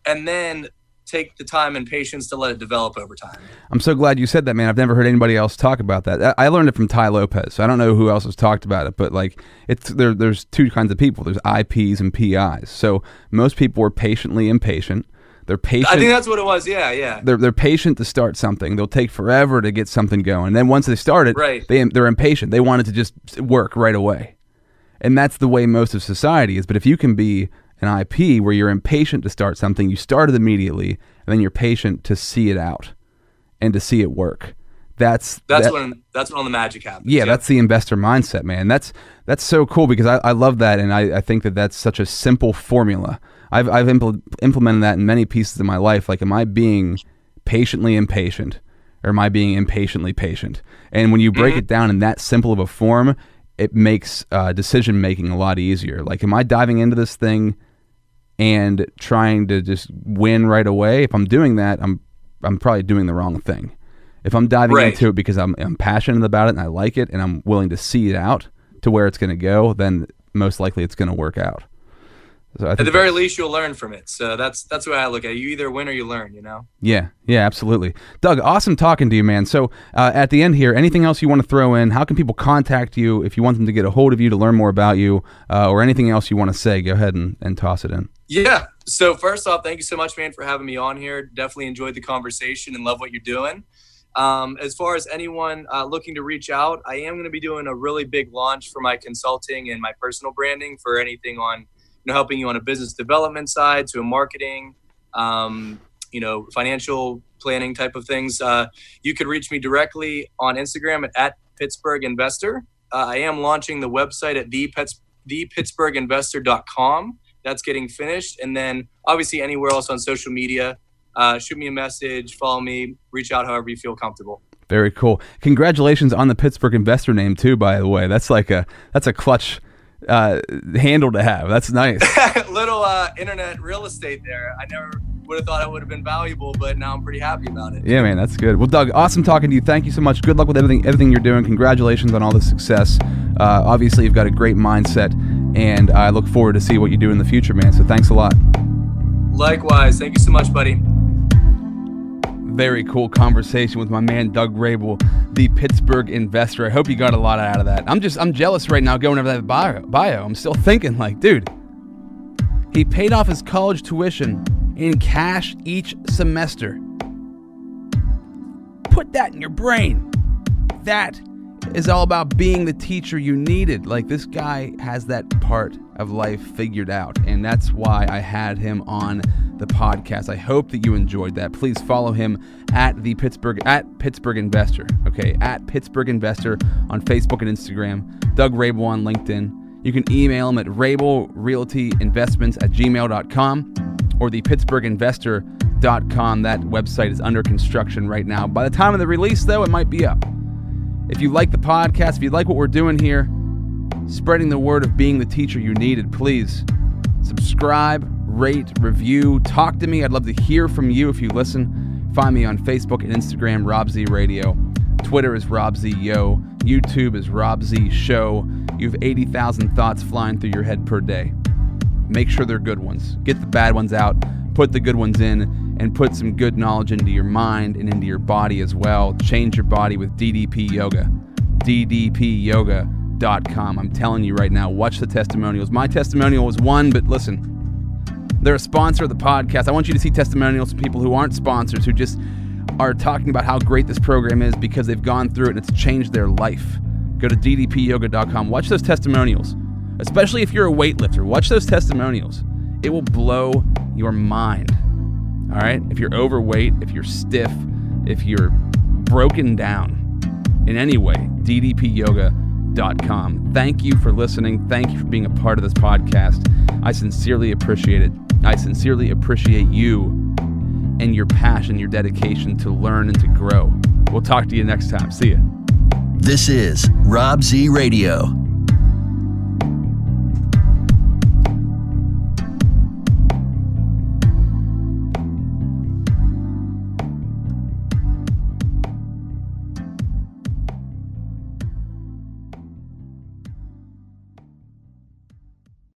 and then take the time and patience to let it develop over time.
I'm so glad you said that, man. I've never heard anybody else talk about that. I learned it from Ty Lopez. So I don't know who else has talked about it, but like there's two kinds of people. There's IPs and PIs. So most people are patiently impatient. They're patient.
I think that's what it was. Yeah.
They're patient to start something. They'll take forever to get something going. And then once they start it,
right,
they're impatient. They want it to just work right away. And that's the way most of society is. But if you can be an IP where you're impatient to start something, you start it immediately, and then you're patient to see it out and to see it work. That's when all the magic happens. Yeah, that's the investor mindset, man. That's so cool because I love that, and I think that that's such a simple formula. I've implemented that in many pieces of my life. Like, am I being patiently impatient, or am I being impatiently patient? And when you break it down in that simple of a form, it makes decision making a lot easier. Like, am I diving into this thing and trying to just win right away? If I'm doing that, I'm probably doing the wrong thing. If I'm diving into it because I'm passionate about it and I like it and I'm willing to see it out to where it's going to go, then most likely it's going to work out. So
at the very least, you'll learn from it. So that's the way I look at it. You either win or you learn, you know?
Yeah, absolutely. Doug, awesome talking to you, man. So at the end here, anything else you want to throw in? How can people contact you if you want them to get a hold of you to learn more about you, or anything else you want to say? Go ahead and toss it in.
Yeah. So first off, thank you so much, man, for having me on here. Definitely enjoyed the conversation and love what you're doing. As far as anyone looking to reach out, I am going to be doing a really big launch for my consulting and my personal branding for anything on, helping you on a business development side to a marketing, financial planning type of things. You could reach me directly on Instagram at Pittsburgh Investor. I am launching the website at thepittsburghinvestor.com. That's getting finished. And then obviously anywhere else on social media, shoot me a message, follow me, reach out however you feel comfortable.
Very cool. Congratulations on the Pittsburgh Investor name too, by the way. That's a clutch handle to have. That's nice.
Little internet real estate there. I never would have thought it would have been valuable, but now I'm pretty happy about it.
Yeah, man, that's good. Well, Doug, awesome talking to you. Thank you so much. Good luck with everything you're doing. Congratulations on all the success. Obviously, you've got a great mindset, and I look forward to see what you do in the future, man. So thanks a lot. Likewise. Thank you so much, buddy. Very cool conversation with my man Doug Raible, the Pittsburgh Investor. I hope you got a lot out of that. I'm jealous right now going over that bio. I'm still thinking like, dude, he paid off his college tuition in cash each semester. Put that in your brain. That is all about being the teacher you needed. Like, this guy has that part of life figured out, and that's why I had him on the podcast. I hope that you enjoyed that. Please follow him at Pittsburgh Investor. Okay, at Pittsburgh Investor on Facebook and Instagram. Doug Raible on LinkedIn. You can email him at raiblerealtyinvestments@gmail.com or thepittsburghinvestor.com. That website is under construction right now. By the time of the release, though, it might be up. If you like the podcast, if you like what we're doing here, spreading the word of being the teacher you needed, please subscribe, rate, review, talk to me. I'd love to hear from you if you listen. Find me on Facebook and Instagram, Rob Z Radio. Twitter is Rob Z Yo. YouTube is Rob Z Show. You have 80,000 thoughts flying through your head per day. Make sure they're good ones. Get the bad ones out, put the good ones in, and put some good knowledge into your mind and into your body as well. Change your body with DDP Yoga. DDPyoga.com. I'm telling you right now, watch the testimonials. My testimonial was one, but listen, they're a sponsor of the podcast. I want you to see testimonials from people who aren't sponsors, who just are talking about how great this program is because they've gone through it and it's changed their life. Go to ddpyoga.com. Watch those testimonials, especially if you're a weightlifter. Watch those testimonials. It will blow your mind. All right? If you're overweight, if you're stiff, if you're broken down in any way, ddpyoga.com. Thank you for listening. Thank you for being a part of this podcast. I sincerely appreciate it. I sincerely appreciate you and your passion, your dedication to learn and to grow. We'll talk to you next time. See ya.
This is Rob Z Radio.